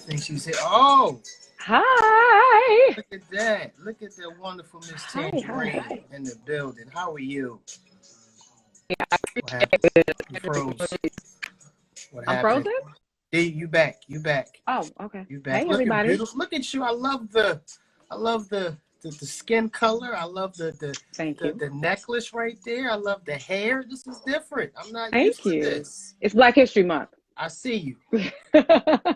think she's here. Oh, Hi. look at that. Look at that wonderful Miss Tanjareen in the building. How are you? What happened? You froze. What I'm happened? frozen? Hey, you back. You back. Oh, okay. You back. Hey, Looking everybody. beautiful. Look at you. I love the skin color. I love Thank you. the necklace right there. I love the hair. This is different. I'm not Thank used to you. this. It's Black History Month. I see you. Hey,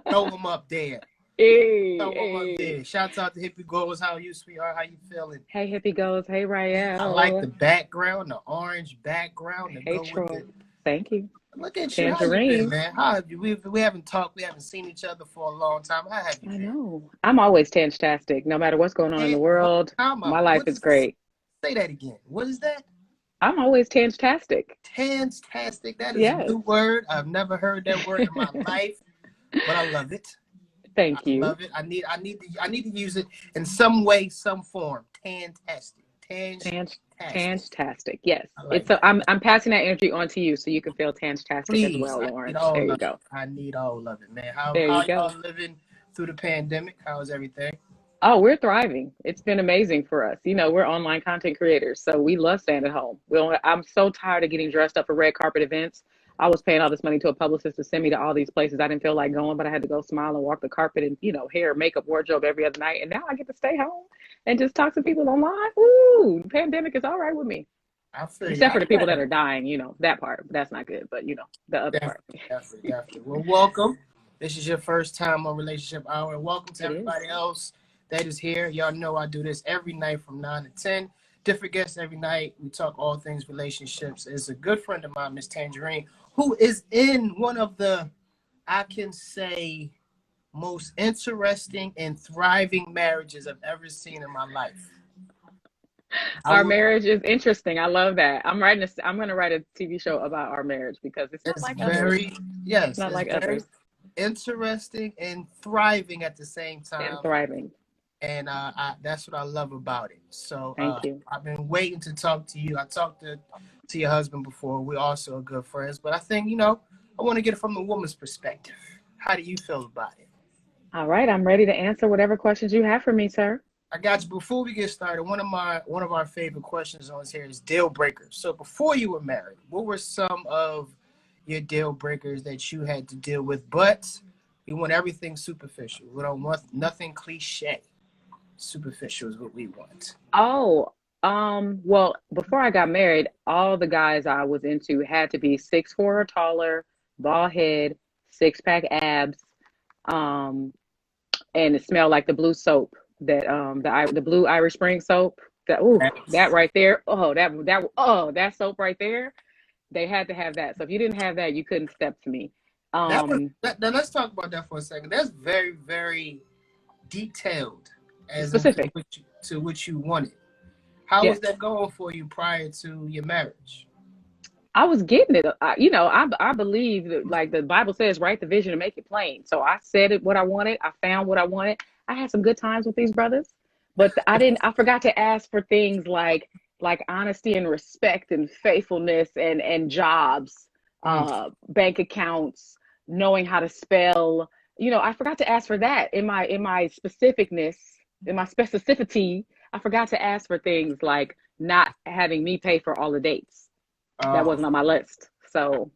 Throw them up there. Throw them up hey. there. Shouts out to Hippie Goals. How are you, sweetheart? How you feeling? Hey, Hippie Goes. Hey, I like the Rael. background, the orange background to Hey, go with Troy. it. Thank you. Look at you. How you been, Tanjareen. man? How have you? We haven't talked. We haven't seen each other for a long time. How have you I been? know. I'm always tantastic. No matter what's going on in the And what world, time my out? life What is is this? great. Say that again. What is that? I'm always tantastic. Fantastic. That is a Yes. new word. I've never heard that word in my life, but I love it. I Thank you. love it. I need to use it in some way, some form. Fantastic. Tantastic. Yes. I It's like so that. I'm passing that energy on to you so you can feel tantastic as Please, well, I need Lawrence. all There you of it. go. I need all of it, man. There you How go. y'all living through the pandemic? How's everything? Oh, we're thriving. It's been amazing for us. You know, we're online content creators, so we love staying at home. I'm so tired of getting dressed up for red carpet events. I was paying all this money to a publicist to send me to all these places I didn't feel like going, but I had to go smile and walk the carpet and, hair, makeup, wardrobe every other night. And now I get to stay home and just talk to people online. Ooh, the pandemic is all right with me. I feel you. Except for the people that are dying, that part. That's not good, but the other part. Definitely. Well, welcome. This is your first time on Relationship Hour. And welcome to It is. everybody else that is here. Y'all know I do this every night from 9 to 10. Different guests every night. We talk all things relationships. It's a good friend of mine, Miss Tanjareen, who is in one of the, I can say, most interesting and thriving marriages I've ever seen in my life. Our marriage is interesting. I love that. I'm going to write a TV show about our marriage because it's not It's like others. yes, Not it's like very others. interesting and thriving at the same And time. thriving. And that's what I love about it. So Thank you. I've been waiting to talk to you. I talked to your husband before. We also are good friends. But I think, I want to get it from the woman's perspective. How do you feel about it? All right, I'm ready to answer whatever questions you have for me, sir. I got you. Before we get started, one of our favorite questions on here is deal breakers. So before you were married, what were some of your deal breakers that you had to deal with? But we want everything superficial. We don't want nothing cliche. Superficial is what we want. Oh, well, before I got married, all the guys I was into had to be 6'4" or taller, bald head, six-pack abs, um, and it smelled like the blue soap the blue Irish Spring soap. That right there. That soap right there. They had to have that. So if you didn't have that, you couldn't step to me. Now let's talk about that for a second. That's very, very detailed as Specific. to what you wanted. How was Yes. that going for you prior to your marriage? I was getting it. I believe that, like the Bible says, write the vision and make it plain. So I said it what I wanted. I found what I wanted. I had some good times with these brothers, but I forgot to ask for things like honesty and respect and faithfulness and jobs, bank accounts, knowing how to spell. I forgot to ask for that in my specificness, in my specificity. I forgot to ask for things like not having me pay for all the dates. That wasn't on my list. So,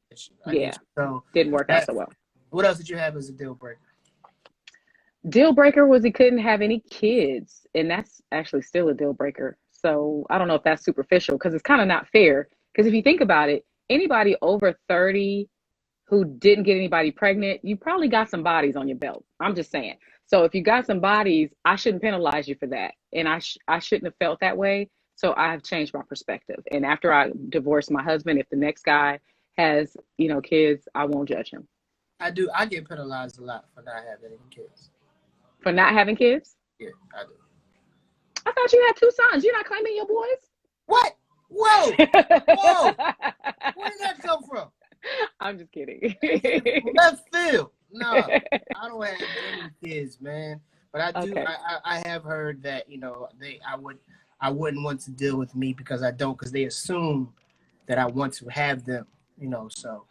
yeah, so didn't work out so well. What else did you have as a deal breaker? Deal breaker was he couldn't have any kids. And that's actually still a deal breaker. So I don't know if that's superficial because it's kind of not fair. Because if you think about it, anybody over 30 who didn't get anybody pregnant, you probably got some bodies on your belt. I'm just saying. So if you got some bodies, I shouldn't penalize you for that. And I shouldn't have felt that way. So I've changed my perspective. And after I divorced my husband, if the next guy has, kids, I won't judge him. I do. I get penalized a lot for not having any kids. For not having kids? Yeah, I do. I thought you had 2 sons. You're not claiming your boys? What? Whoa! Whoa! Where did that come from? I'm just kidding. Left field. No, I don't have any kids, man. But I do. Okay. I have heard that I wouldn't want to deal with me because I don't, because they assume that I want to have them. So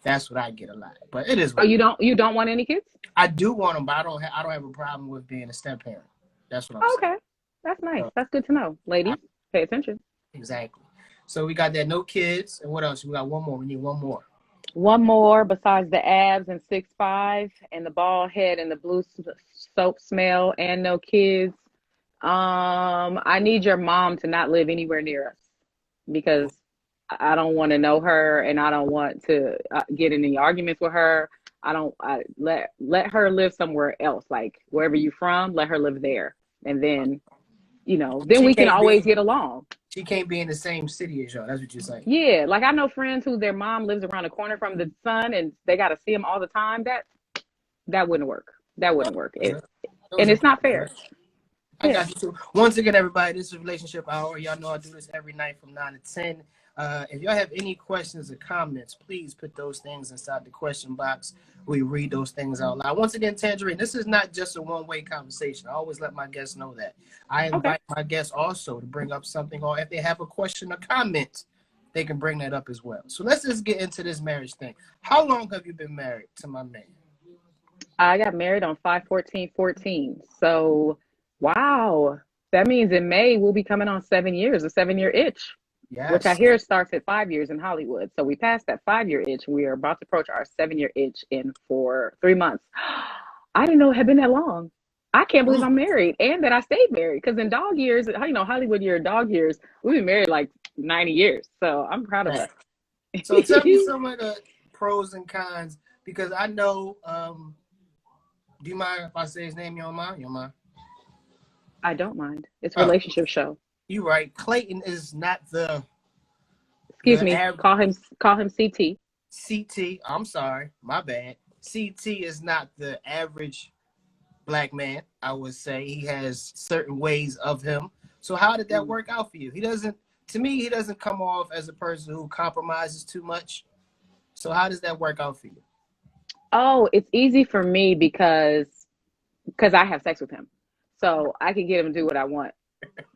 That's what I get a lot. But it is Oh, what you don't want any kids? I do want them, but I don't have a problem with being a step parent. That's what I'm Oh, saying. okay, that's nice. So, That's good to know, I, ladies. Pay attention. exactly. So we got that, no kids, and what else? We got one more. We need one more. One more besides the abs and 6'5" and the bald head and the blue soap smell and no kids. I need your mom to not live anywhere near us because I don't want to know her and I don't want to get in any arguments with her. Let her live somewhere else, like wherever you from, let her live there, and then then She we can can't always be. get along. She can't be in the same city as y'all. That's what you're saying. Yeah, like I know friends who their mom lives around the corner from the son, and they got to see him all the time. That wouldn't work. That wouldn't work. Those And are it's not problems, fair. right? I Yeah. got you too. Once again, everybody, this is Relationship Hour. Y'all know I do this every night from 9 to 10. If y'all have any questions or comments, please put those things inside the question box. We read those things out loud. Once again, Tanjareen, this is not just a one-way conversation. I always let my guests know that. I Okay. invite my guests also to bring up something, or if they have a question or comment, they can bring that up as well. So let's just get into this marriage thing. How long have you been married to my man? I got married on 5/14/14. So, wow. That means in May we'll be coming on 7 years, a 7-year itch, which I Yes. hear starts at 5 years in Hollywood. So we passed that 5-year itch. We are about to approach our 7-year itch in for 3 months. I didn't know it had been that long. I can't believe I'm married and that I stayed married because in dog years, Hollywood year, dog years, we've been married like 90 years. So I'm proud of Right. us. So tell me some of the pros and cons, because I know. Do you mind if I say his name? You don't mind? You don't mind? I don't mind. It's a Oh, relationship show. you right. Clayton is not the Excuse me. average Call him CT. CT. I'm sorry, my bad. CT is not the average black man. I would say he has certain ways of him. So how did that Mm. work out for you? He doesn't. To me, he doesn't come off as a person who compromises too much. So how does that work out for you? Oh, it's easy for me because I have sex with him. So I can get him to do what I want.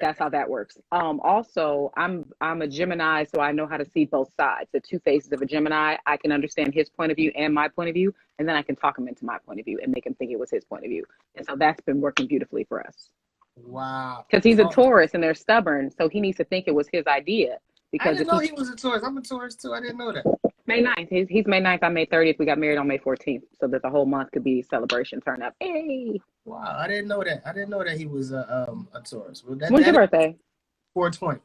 That's how that works. Also, I'm a Gemini, so I know how to see both sides, the two faces of a Gemini. I can understand his point of view and my point of view, and then I can talk him into my point of view and make him think it was his point of view. And so that's been working beautifully for us. Wow. Because he's a Oh, Taurus and they're stubborn, so he needs to think it was his idea. I Because didn't if know he he was a Taurus. I'm a Taurus too. I didn't know that. May 9th, he's May 9th, I'm May 30th. We got married on May 14th, so that the whole month could be celebration turn up. Hey, Wow, I didn't know that. I didn't know that he was a Taurus. Well, when's your that is birthday? 420.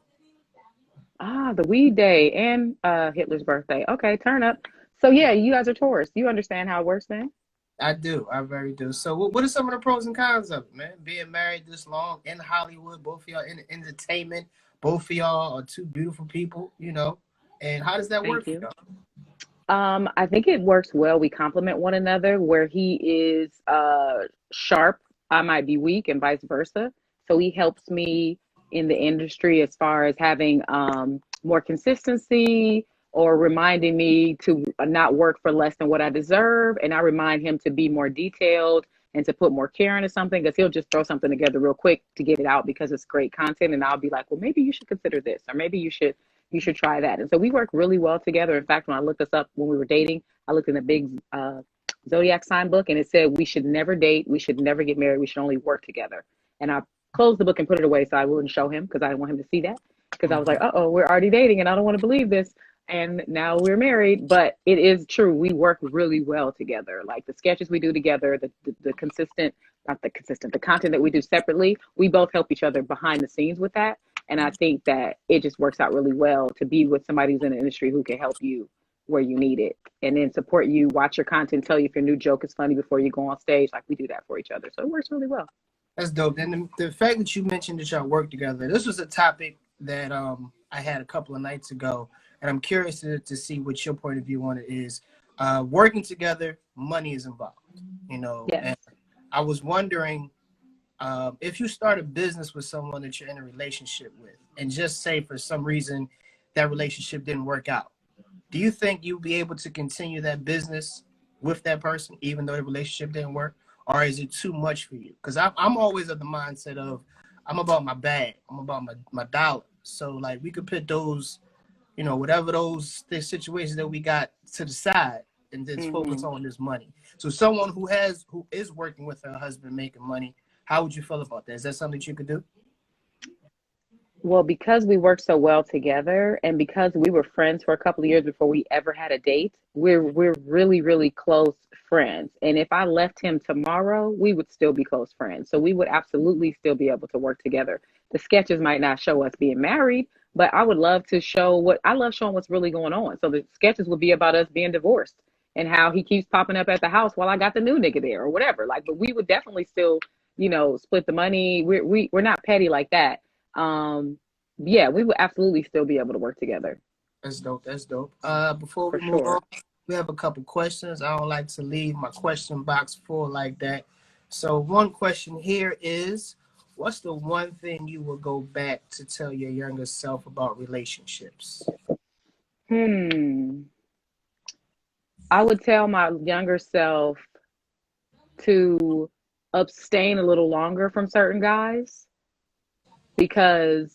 Ah, the weed day and Hitler's birthday. Okay, turn up. So yeah, you guys are Taurus. You understand how it works then? I do. I very do. So, what are some of the pros and cons of it, man? Being married this long in Hollywood, both of y'all in entertainment, both of y'all are two beautiful people, And how does that work Thank for you. y'all? I think it works well. We complement one another. Where he is sharp, I might be weak, and vice versa. So he helps me in the industry as far as having more consistency or reminding me to not work for less than what I deserve. And I remind him to be more detailed and to put more care into something because he'll just throw something together real quick to get it out because it's great content. And I'll be like, well, maybe you should consider this, or maybe you should try that. And so we work really well together. In fact, when I looked us up when we were dating, I looked in a big zodiac sign book and it said we should never date, we should never get married, we should only work together. And I closed the book and put it away so I wouldn't show him because I didn't want him to see that. Because I was like, uh-oh, we're already dating and I don't want to believe this. And now we're married, but it is true. We work really well together. Like the sketches we do together, the consistent, not the consistent, the content that we do separately, we both help each other behind the scenes with that. And I think that it just works out really well to be with somebody who's in the industry who can help you where you need it and then support you, watch your content, tell you if your new joke is funny before you go on stage. Like we do that for each other. So it works really well. That's dope. And the fact that you mentioned that y'all work together, this was a topic that I had a couple of nights ago, and I'm curious to see what your point of view on it is. Working together, money is involved, Yes. and I was wondering if you start a business with someone that you're in a relationship with, and just say for some reason that relationship didn't work out, do you think you'll be able to continue that business with that person, even though the relationship didn't work? Or is it too much for you? Because I'm always of the mindset of I'm about my bag. I'm about my dollar. So, like, we could put those, whatever the situations that we got to the side. and just focus on this money. So someone who is working with her husband making money, how would you feel about that? Is that something that you could do? Well, because we worked so well together and because we were friends for a couple of years before we ever had a date, we're really, really close friends. And if I left him tomorrow, we would still be close friends. So we would absolutely still be able to work together. The sketches might not show us being married, but I would love to show I love showing what's really going on. So the sketches would be about us being divorced and how he keeps popping up at the house while I got the new nigga there or whatever. Like, but we would definitely still, split the money. We're not petty like that. Yeah, we would absolutely still be able to work together. That's dope. That's dope. Before we For move sure. on, we have a couple questions. I don't like to leave my question box full like that. So one question here is, what's the one thing you will go back to tell your younger self about relationships? I would tell my younger self to abstain a little longer from certain guys because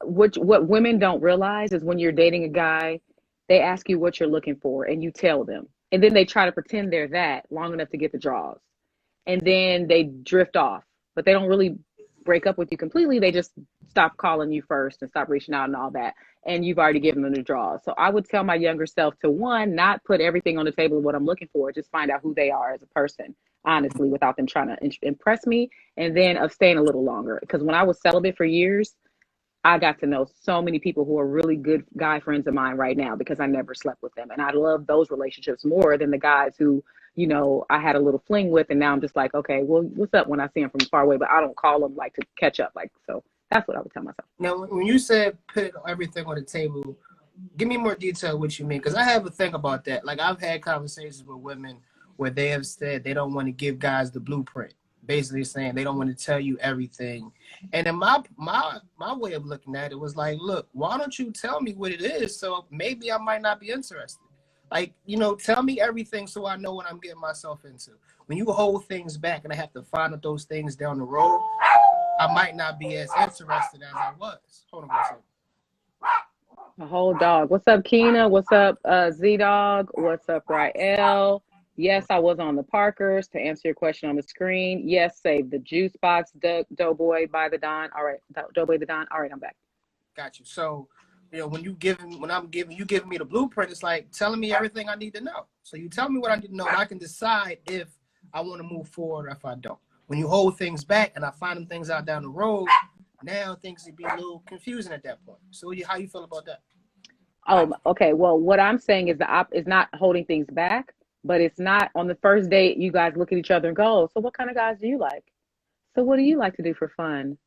what women don't realize is when you're dating a guy, they ask you what you're looking for and you tell them. And then they try to pretend they're that long enough to get the draws. And then they drift off, but they don't really break up with you completely. They just stop calling you first and stop reaching out and all that. And you've already given them the draws. So I would tell my younger self to, one, not put everything on the table of what I'm looking for, just find out who they are as a person, honestly, without them trying to impress me, and then abstain a little longer. Because when I was celibate for years, I got to know so many people who are really good guy friends of mine right now because I never slept with them. And I love those relationships more than the guys who, I had a little fling with. And now I'm just like, okay, well, what's up when I see them from far away? But I don't call them like to catch up. Like, so that's what I would tell myself. Now, when you said put everything on the table, give me more detail what you mean. Because I have a thing about that. Like, I've had conversations with women where they have said they don't want to give guys the blueprint. Basically saying they don't want to tell you everything. And in my way of looking at it was like, look, why don't you tell me what it is? So maybe I might not be interested. Like, tell me everything so I know what I'm getting myself into. When you hold things back and I have to find out those things down the road, I might not be as interested as I was. Hold on a second. A whole dog. What's up, Keena? What's up, Z-Dog? What's up, Rael? Yes, I was on the Parkers to answer your question on the screen. Yes, save the juice box, Doughboy by the Don. All right, Doughboy the Don. All right, I'm back. Got you. So, when I'm giving me the blueprint, it's like telling me everything I need to know. So you tell me what I need to know, and I can decide if I want to move forward or if I don't. When you hold things back and I find them things out down the road, now things would be a little confusing at that point. So how you feel about that? Oh, okay. Well, what I'm saying is is not holding things back. But it's not on the first date, you guys look at each other and go, so what kind of guys do you like? So what do you like to do for fun?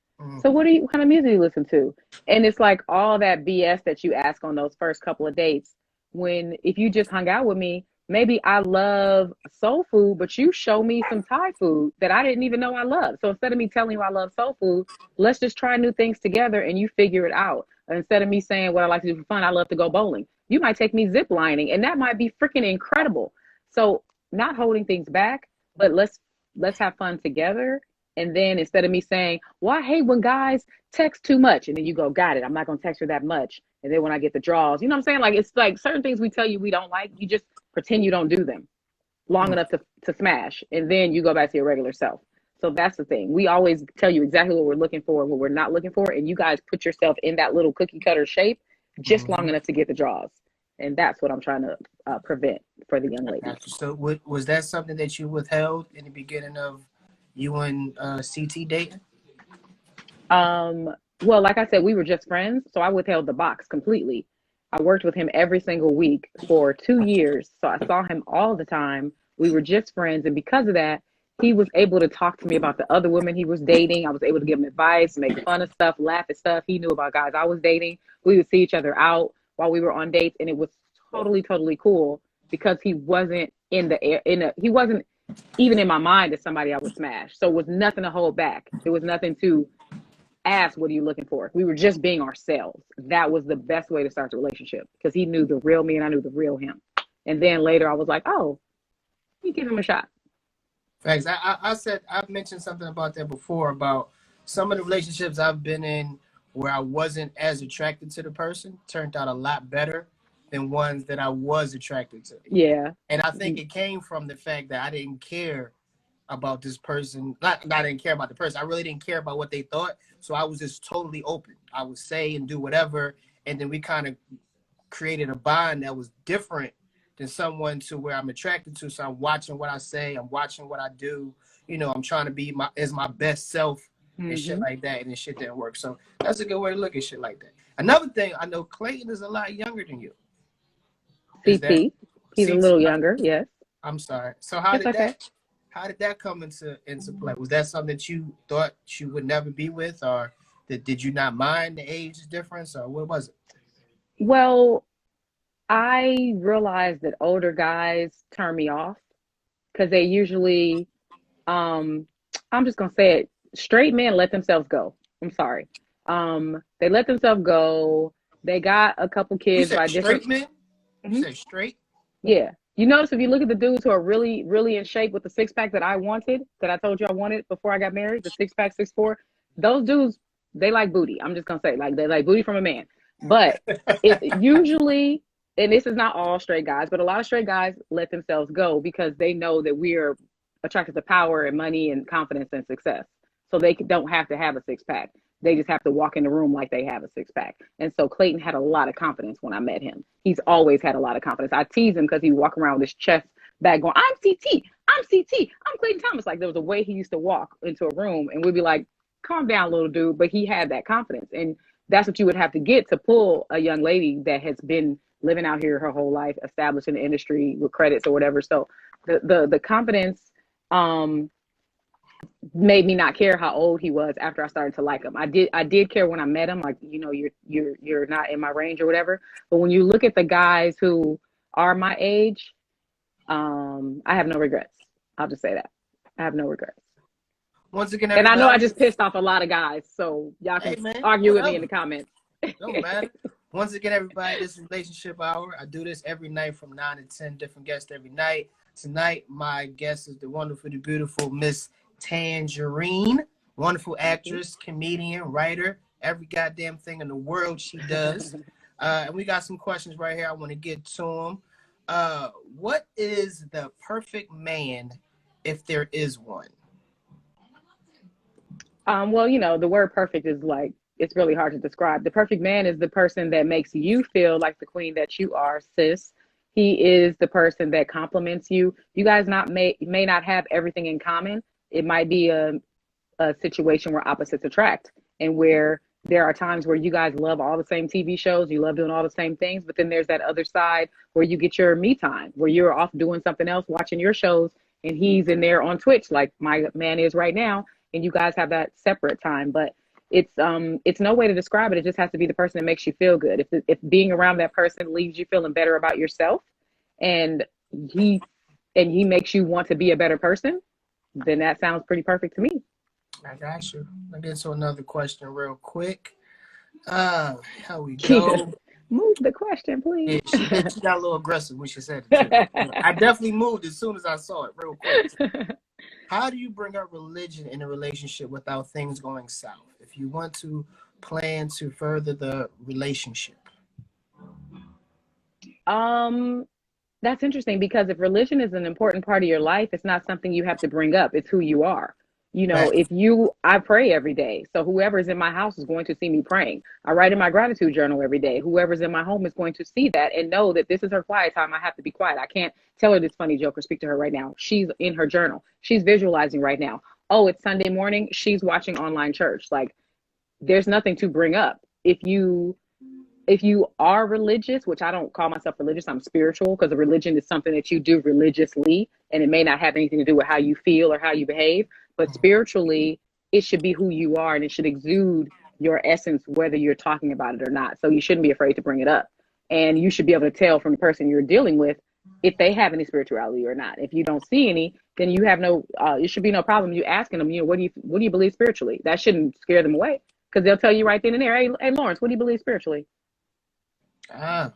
So what kind of music do you listen to? And it's like all that BS that you ask on those first couple of dates. If you just hung out with me, maybe I love soul food, but you show me some Thai food that I didn't even know I love. So instead of me telling you I love soul food, let's just try new things together and you figure it out. Instead of me saying what I like to do for fun, I love to go bowling. You might take me zip lining and that might be freaking incredible. So not holding things back, but let's have fun together. And then instead of me saying, well, I hate when guys text too much. And then you go, got it. I'm not going to text her that much. And then when I get the draws, you know what I'm saying? Like, it's like certain things we tell you we don't like. You just pretend you don't do them long enough to smash. And then you go back to your regular self. So that's the thing. We always tell you exactly what we're looking for, what we're not looking for. And you guys put yourself in that little cookie cutter shape just long enough to get the draws. And that's what I'm trying to prevent for the young lady. So was that something that you withheld in the beginning of you and CT dating? Well, like I said, we were just friends. So I withheld the box completely. I worked with him every single week for 2 years. So I saw him all the time. We were just friends. And because of that, he was able to talk to me about the other women he was dating. I was able to give him advice, make fun of stuff, laugh at stuff. He knew about guys I was dating. We would see each other out while we were on dates, and it was totally, totally cool because he wasn't he wasn't even in my mind as somebody I would smash. So it was nothing to hold back. There was nothing to ask, what are you looking for? We were just being ourselves. That was the best way to start the relationship because he knew the real me and I knew the real him. And then later I was like, oh, you give him a shot. Thanks. I've mentioned something about that before about some of the relationships I've been in where I wasn't as attracted to the person turned out a lot better than ones that I was attracted to. Yeah. And I think it came from the fact that I didn't care about this person. Not I didn't care about the person. I really didn't care about what they thought. So I was just totally open. I would say and do whatever. And then we kind of created a bond that was different than someone to where I'm attracted to. So I'm watching what I say. I'm watching what I do. You know, I'm trying to be my best self and shit like that. And then shit didn't work. So that's a good way to look at shit like that. Another thing, I know Clayton is a lot younger than you. CT. He's a little younger, yes. I'm sorry. So how did that come into play? Was that something that you thought you would never be with, or did you not mind the age difference, or what was it? Well, I realized that older guys turn me off because they usually, I'm just gonna say it, straight men let themselves go. I'm sorry. They let themselves go. They got a couple kids by different men. You said straight? Yeah. You notice if you look at the dudes who are really, really in shape with the six pack that I wanted, that I told you I wanted before I got married, the 6-pack, 6'4", those dudes, they like booty. I'm just gonna say, like, they like booty from a man. But it usually, and this is not all straight guys, but a lot of straight guys let themselves go because they know that we are attracted to power and money and confidence and success. So they don't have to have a 6-pack. They just have to walk in the room like they have a 6-pack. And so Clayton had a lot of confidence when I met him. He's always had a lot of confidence. I tease him because he would walk around with his chest back going, I'm CT, I'm CT, I'm Clayton Thomas. Like there was a way he used to walk into a room and we'd be like, calm down, little dude. But he had that confidence. And that's what you would have to get to pull a young lady that has been living out here her whole life, established in the industry with credits or whatever. So the confidence, made me not care how old he was after I started to like him. I did care when I met him, like, you know, you're not in my range or whatever. But when you look at the guys who are my age, I have no regrets. I'll just say that. I have no regrets. Once again, and I know I just pissed off a lot of guys, so y'all can argue with me in the comments. Don't matter. Once again, everybody, this is Relationship Hour. I do this every night from 9 to 10, different guests every night. Tonight, my guest is the wonderful, the beautiful Miss Tanjareen, wonderful actress, comedian, writer, every goddamn thing in the world she does. And we got some questions right here. I want to get to them. What is the perfect man, if there is one? Well, you know, the word perfect is like, it's really hard to describe. The perfect man is the person that makes you feel like the queen that you are, sis. He is the person that compliments you. You guys may not have everything in common. It might be a situation where opposites attract, and where there are times where you guys love all the same TV shows, you love doing all the same things, but then there's that other side where you get your me time, where you're off doing something else, watching your shows, and he's in there on Twitch like my man is right now, and you guys have that separate time. But it's no way to describe it. It just has to be the person that makes you feel good. If being around that person leaves you feeling better about yourself, and he makes you want to be a better person, then that sounds pretty perfect to me. I got you. I'll get to another question real quick. How we go? Move the question, please. Yeah, she got a little aggressive when she said it. I definitely moved as soon as I saw it real quick. How do you bring up religion in a relationship without things going south? If you want to plan to further the relationship. That's interesting, because if religion is an important part of your life, it's not something you have to bring up. It's who you are. You know, I pray every day. So whoever's in my house is going to see me praying. I write in my gratitude journal every day. Whoever's in my home is going to see that and know that this is her quiet time. I have to be quiet. I can't tell her this funny joke or speak to her right now. She's in her journal. She's visualizing right now. Oh, it's Sunday morning. She's watching online church. Like, there's nothing to bring up. If you are religious, which I don't call myself religious, I'm spiritual, because a religion is something that you do religiously, and it may not have anything to do with how you feel or how you behave. But spiritually, it should be who you are, and it should exude your essence, whether you're talking about it or not. So you shouldn't be afraid to bring it up. And you should be able to tell from the person you're dealing with if they have any spirituality or not. If you don't see any, then you have no, it should be no problem you asking them, you know, what do you believe spiritually? That shouldn't scare them away, because they'll tell you right then and there, hey, Lawrence, what do you believe spiritually? I'm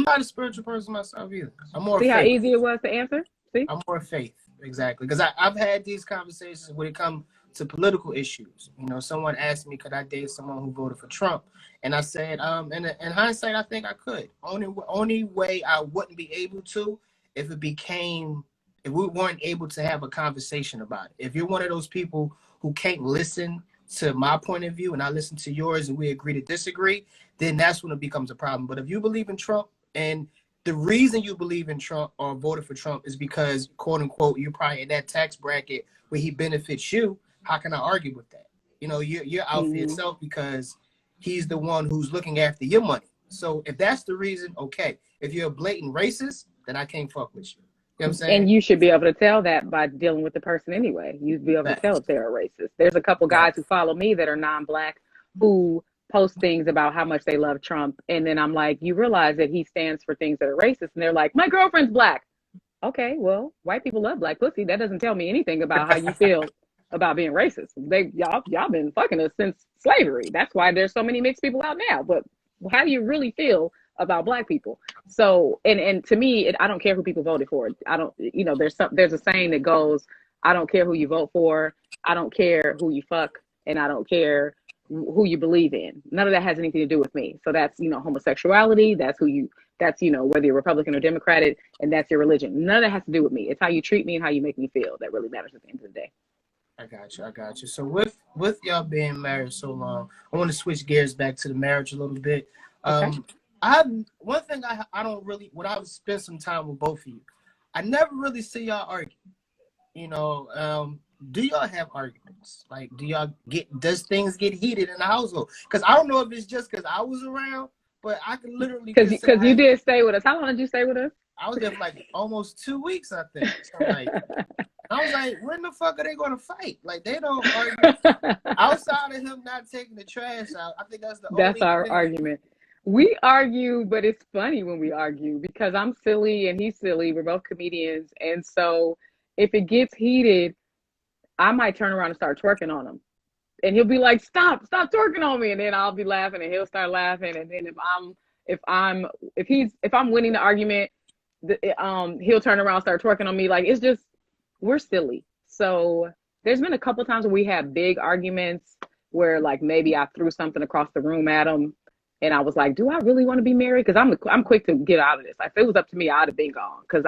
not a spiritual person myself either. I'm more See faith. how easy it was to answer? See? I'm more faith. exactly. Because I've had these conversations when it comes to political issues. You know, someone asked me, could I date someone who voted for Trump? And I said, in hindsight, I think I could. Only way I wouldn't be able to if if we weren't able to have a conversation about it. If you're one of those people who can't listen to my point of view and I listen to yours and we agree to disagree, then that's when it becomes a problem. But if you believe in Trump and the reason you believe in Trump or voted for Trump is because, quote unquote, you're probably in that tax bracket where he benefits you, how can I argue with that? You know, you're out for yourself because he's the one who's looking after your money. So if that's the reason, okay. If you're a blatant racist, then I can't fuck with you. You know what I'm saying? And you should be able to tell that by dealing with the person anyway. You'd be able to tell if they're a racist. There's a couple guys who follow me that are non-black who post things about how much they love Trump. And then I'm like, you realize that he stands for things that are racist. And they're like, my girlfriend's black. Okay, well, white people love black pussy. That doesn't tell me anything about how you feel about being racist. Y'all been fucking us since slavery. That's why there's so many mixed people out now. But how do you really feel about black people? So, and to me, I don't care who people voted for. I don't, you know, there's a saying that goes, I don't care who you vote for. I don't care who you fuck. And I don't care who you believe in. None of that has anything to do with me. So that's, you know, homosexuality. That's you know, whether you're Republican or Democratic, and that's your religion. None of that has to do with me. It's how you treat me and how you make me feel that really matters at the end of the day. I got you. So with y'all being married so long, I want to switch gears back to the marriage a little bit. Okay. One thing I don't really, when I would spend some time with both of you, I never really see y'all argue. You know, do y'all have arguments? Like, does things get heated in the household? Because I don't know if it's just because I was around, but I could literally because you did stay with us. How long did you stay with us? I was there for like almost 2 weeks, I think. So like, I was like, when the fuck are they going to fight? Like, they don't argue. Outside of him not taking the trash out, I think that's our argument. We argue, but it's funny when we argue because I'm silly and he's silly. We're both comedians. And so if it gets heated, I might turn around and start twerking on him. And he'll be like, stop twerking on me. And then I'll be laughing and he'll start laughing. And then if I'm winning the argument, he'll turn around and start twerking on me. Like, it's just, we're silly. So there's been a couple times where we had big arguments where like maybe I threw something across the room at him. And I was like, do I really want to be married? Because I'm quick to get out of this. If it was up to me, I'd have been gone. Because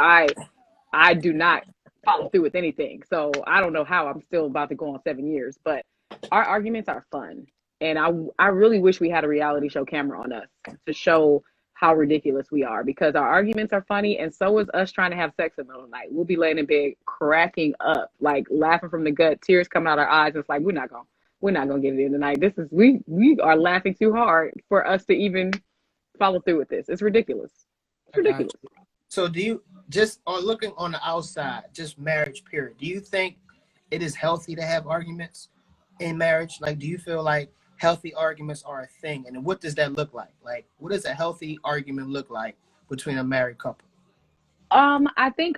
I do not follow through with anything. So I don't know how I'm still about to go on 7 years. But our arguments are fun. And I really wish we had a reality show camera on us to show how ridiculous we are. Because our arguments are funny. And so is us trying to have sex in the middle of the night. We'll be laying in bed cracking up, like laughing from the gut, tears coming out our eyes. It's like, we're not gonna get it in tonight. This is we are laughing too hard for us to even follow through with this. It's ridiculous. It's ridiculous. So do you just on looking on the outside, just marriage period, do you think it is healthy to have arguments in marriage? Like, do you feel like healthy arguments are a thing? And what does that look like? Like, what does a healthy argument look like between a married couple? I think,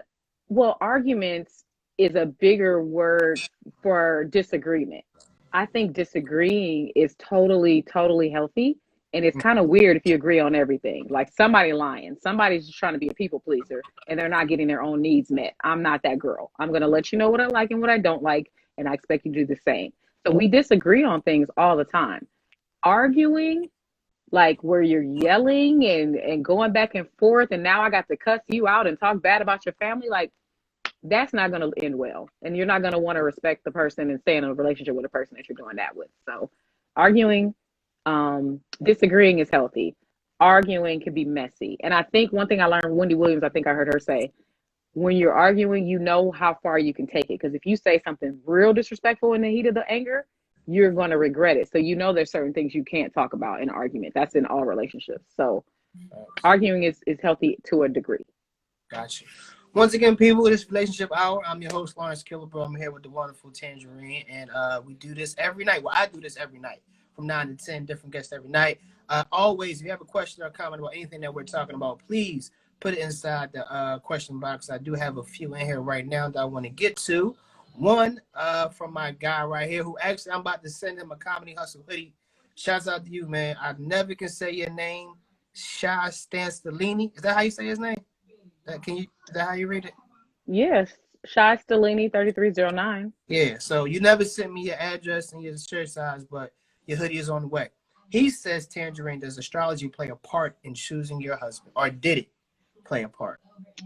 well, arguments is a bigger word for disagreement. I think disagreeing is totally, totally healthy. And it's kind of weird if you agree on everything. Like somebody lying, somebody's just trying to be a people pleaser and they're not getting their own needs met. I'm not that girl. I'm going to let you know what I like and what I don't like. And I expect you to do the same. So we disagree on things all the time. Arguing, like where you're yelling and going back and forth. And now I got to cuss you out and talk bad about your family. Like, that's not going to end well. And you're not going to want to respect the person and stay in a relationship with a person that you're doing that with. So arguing, disagreeing is healthy. Arguing can be messy. And I think one thing I learned, Wendy Williams, I think I heard her say, when you're arguing, you know how far you can take it. Because if you say something real disrespectful in the heat of the anger, you're going to regret it. So you know there's certain things you can't talk about in an argument. That's in all relationships. So arguing is healthy to a degree. Gotcha. Once again, people, this Relationship Hour. I'm your host, Lawrence Killebrew. I'm here with the wonderful Tanjareen, and we do this every night. Well, I do this every night from 9 to 10, different guests every night. Always, if you have a question or a comment about anything that we're talking about, please put it inside the question box. I do have a few in here right now that I want to get to. One from my guy right here, who actually I'm about to send him a Comedy Hustle hoodie. Shouts out to you, man. I never can say your name. Shy Stanstellini. Is that how you say his name? Is that how you read it? Yes. Shy Stellini 3309. Yeah, so you never sent me your address and your shirt size, but your hoodie is on the way. He says, Tanjareen, does astrology play a part in choosing your husband? Or did it play a part?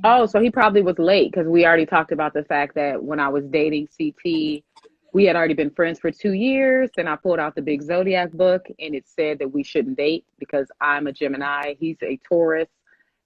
Oh, so he probably was late because we already talked about the fact that when I was dating CT, we had already been friends for 2 years. Then I pulled out the big Zodiac book and it said that we shouldn't date because I'm a Gemini, he's a Taurus,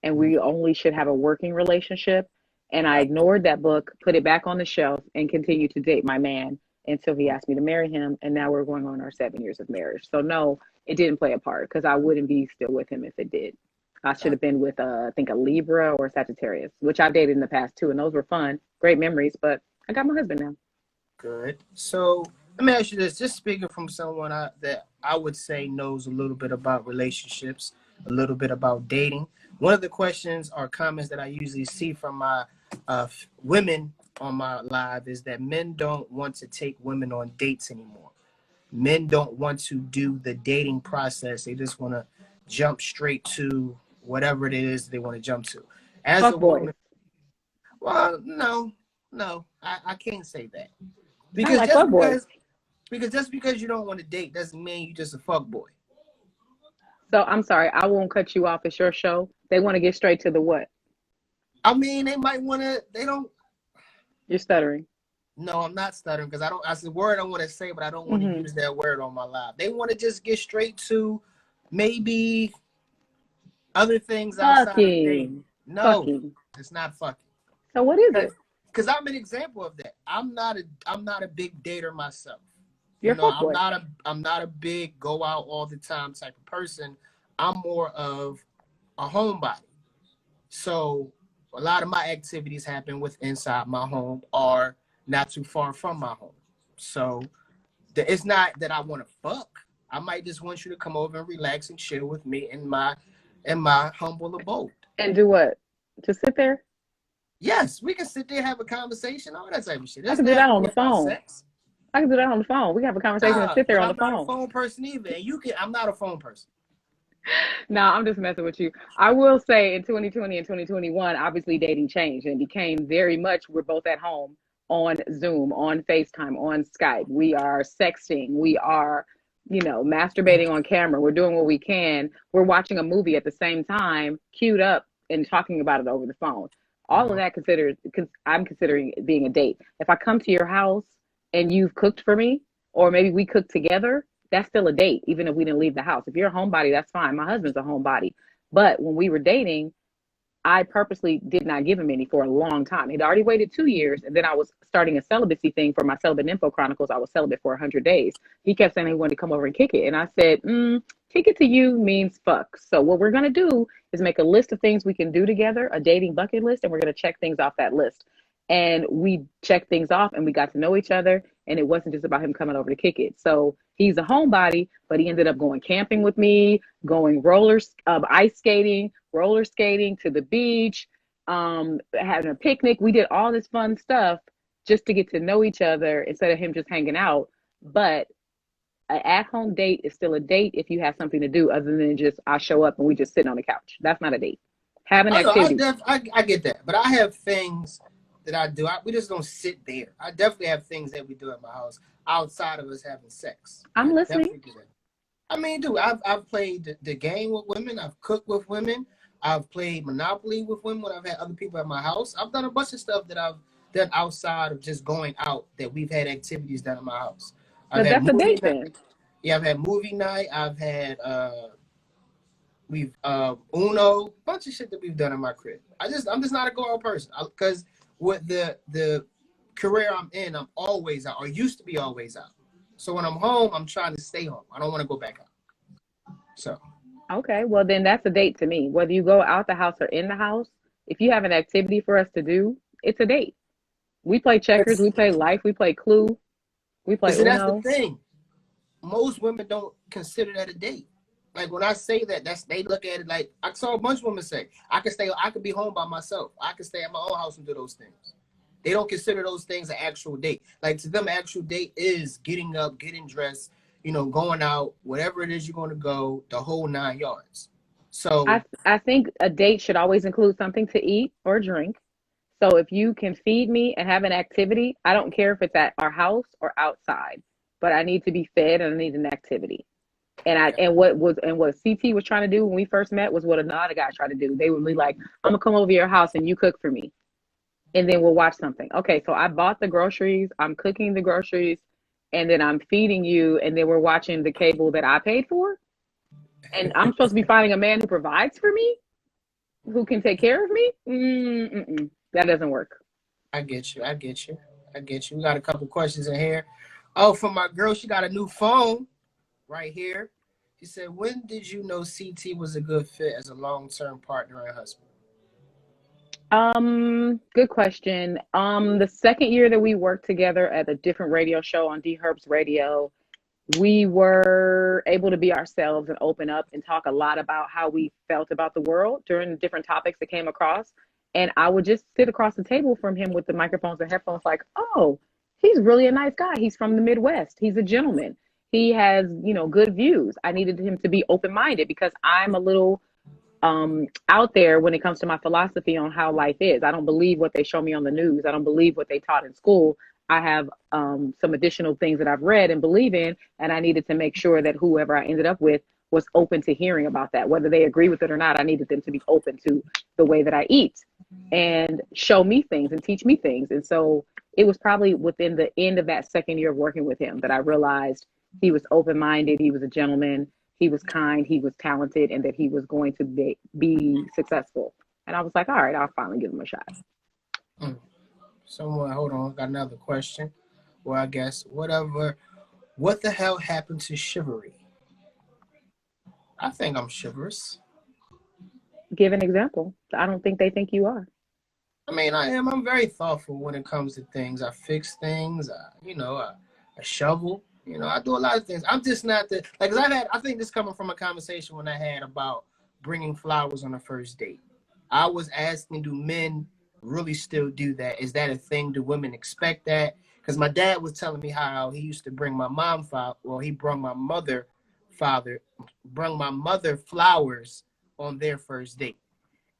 and we only should have a working relationship. And I ignored that book, put it back on the shelf, and continued to date my man until he asked me to marry him. And now we're going on our 7 years of marriage. So, no, it didn't play a part because I wouldn't be still with him if it did. I should have been with, I think, a Libra or a Sagittarius, which I've dated in the past too. And those were fun, great memories. But I got my husband now. Good. So let me ask you this, just speaking from someone that I would say knows a little bit about relationships, a little bit about dating. One of the questions or comments that I usually see from my women on my live is that men don't want to take women on dates anymore. Men don't want to do the dating process. They just want to jump straight to whatever it is they want to jump to. As a Fuck boys. woman, well, no, I can't say that. I Because like just fuck boys. just because you don't want to date doesn't mean you just a fuck boy. So I'm sorry, I won't cut you off. It's your show. They want to get straight to the what? I mean, they might want to. They don't. You're stuttering. No, I'm not stuttering because I don't. That's the word I want to say, but I don't want to use that word on my live. They want to just get straight to maybe other things outside of dating. No, Fucking. it's not fucking. So what is it? Because I'm an example of that. I'm not a big dater myself. You're a fuck I'm boy. not a big go out all the time type of person. I'm more of a homebody. So a lot of my activities happen with inside my home or not too far from my home. So it's not that I want to fuck. I might just want you to come over and relax and chill with me in my humble abode. And do what? Just sit there? Yes, we can sit there, have a conversation, all that type of shit. I can do that on the phone. Sex. I can do that on the phone. We can have a conversation and sit there on the phone. I'm not a phone person either. And I'm not a phone person. No, I'm just messing with you. I will say in 2020 and 2021, obviously dating changed and it became very much we're both at home on Zoom, on FaceTime, on Skype. We are sexting. We are, masturbating on camera. We're doing what we can. We're watching a movie at the same time, queued up and talking about it over the phone. All of that I'm considering being a date. If I come to your house and you've cooked for me, or maybe we cook together, that's still a date, even if we didn't leave the house. If you're a homebody, that's fine. My husband's a homebody. But when we were dating, I purposely did not give him any for a long time. He'd already waited 2 years, and then I was starting a celibacy thing for my Celibate Info Chronicles. I was celibate for 100 days. He kept saying he wanted to come over and kick it. And I said, kick it to you means fuck. So what we're going to do is make a list of things we can do together, a dating bucket list, and we're going to check things off that list. And we checked things off, and we got to know each other, and it wasn't just about him coming over to kick it. So he's a homebody, but he ended up going camping with me, going ice skating, roller skating to the beach, having a picnic. We did all this fun stuff just to get to know each other instead of him just hanging out. But an at-home date is still a date if you have something to do other than just I show up and we just sit on the couch. That's not a date. Have an activity. I get that, but I have things that I do. We just don't sit there. I definitely have things that we do at my house outside of us having sex. I'm listening. I mean, dude, I've played the game with women. I've cooked with women. I've played Monopoly with women when I've had other people at my house. I've done a bunch of stuff that I've done outside of just going out, that we've had activities done in my house. But that's a date then. Yeah, I've had movie night. I've had Uno, bunch of shit that we've done in my crib. I'm just not a go out person because with the career I'm in, I'm always out or used to be always out. So when I'm home, I'm trying to stay home. I don't want to go back out. So. Okay, well then that's a date to me. Whether you go out the house or in the house, if you have an activity for us to do, it's a date. We play checkers, we play life, we play Clue, we play Uno. That's the thing. Most women don't consider that a date. Like when I say that, they look at it like I saw a bunch of women say, I could be home by myself. I could stay at my own house and do those things. They don't consider those things an actual date. Like to them, actual date is getting up, getting dressed, going out, whatever it is you're going to go, the whole 9 yards. So I think a date should always include something to eat or drink, So if you can feed me and have an activity, I don't care if it's at our house or outside, but I need to be fed and I need an activity. And what CT was trying to do when we first met was what another guy tried to do. They would be like, I'm gonna come over to your house and you cook for me. And then we'll watch something. Okay, so I bought the groceries, I'm cooking the groceries, and then I'm feeding you, and then we're watching the cable that I paid for. And I'm supposed to be finding a man who provides for me, who can take care of me? Mm-mm. That doesn't work. I get you. I get you. I get you. We got a couple questions in here. Oh, from my girl, she got a new phone right here. She said, when did you know CT was a good fit as a long-term partner and husband? Good question. The second year that we worked together at a different radio show on D Herb's radio, we were able to be ourselves and open up and talk a lot about how we felt about the world during the different topics that came across. And I would just sit across the table from him with the microphones and headphones, like, oh, he's really a nice guy. He's from the Midwest. He's a gentleman. He has, good views. I needed him to be open-minded because I'm a little out there when it comes to my philosophy on how life is. I don't believe what they show me on the news. I don't believe what they taught in school. I have some additional things that I've read and believe in, and I needed to make sure that whoever I ended up with was open to hearing about that. Whether they agree with it or not, I needed them to be open to the way that I eat and show me things and teach me things. And so it was probably within the end of that second year of working with him that I realized he was open-minded, he was a gentleman, he was kind, he was talented, and that he was going to be successful. And I was like, all right, I'll finally give him a shot. Someone, hold on, got another question. Well, I guess, whatever. What the hell happened to chivalry? I think I'm chivalrous. Give an example. I don't think they think you are. I mean, I am. I'm very thoughtful when it comes to things. I fix things. I shovel. I do a lot of things. I'm just not the like. 'Cause I think this coming from a conversation when I had about bringing flowers on a first date. I was asking, do men really still do that? Is that a thing? Do women expect that? Because my dad was telling me how he used to bring my mom he brought my my mother flowers on their first date.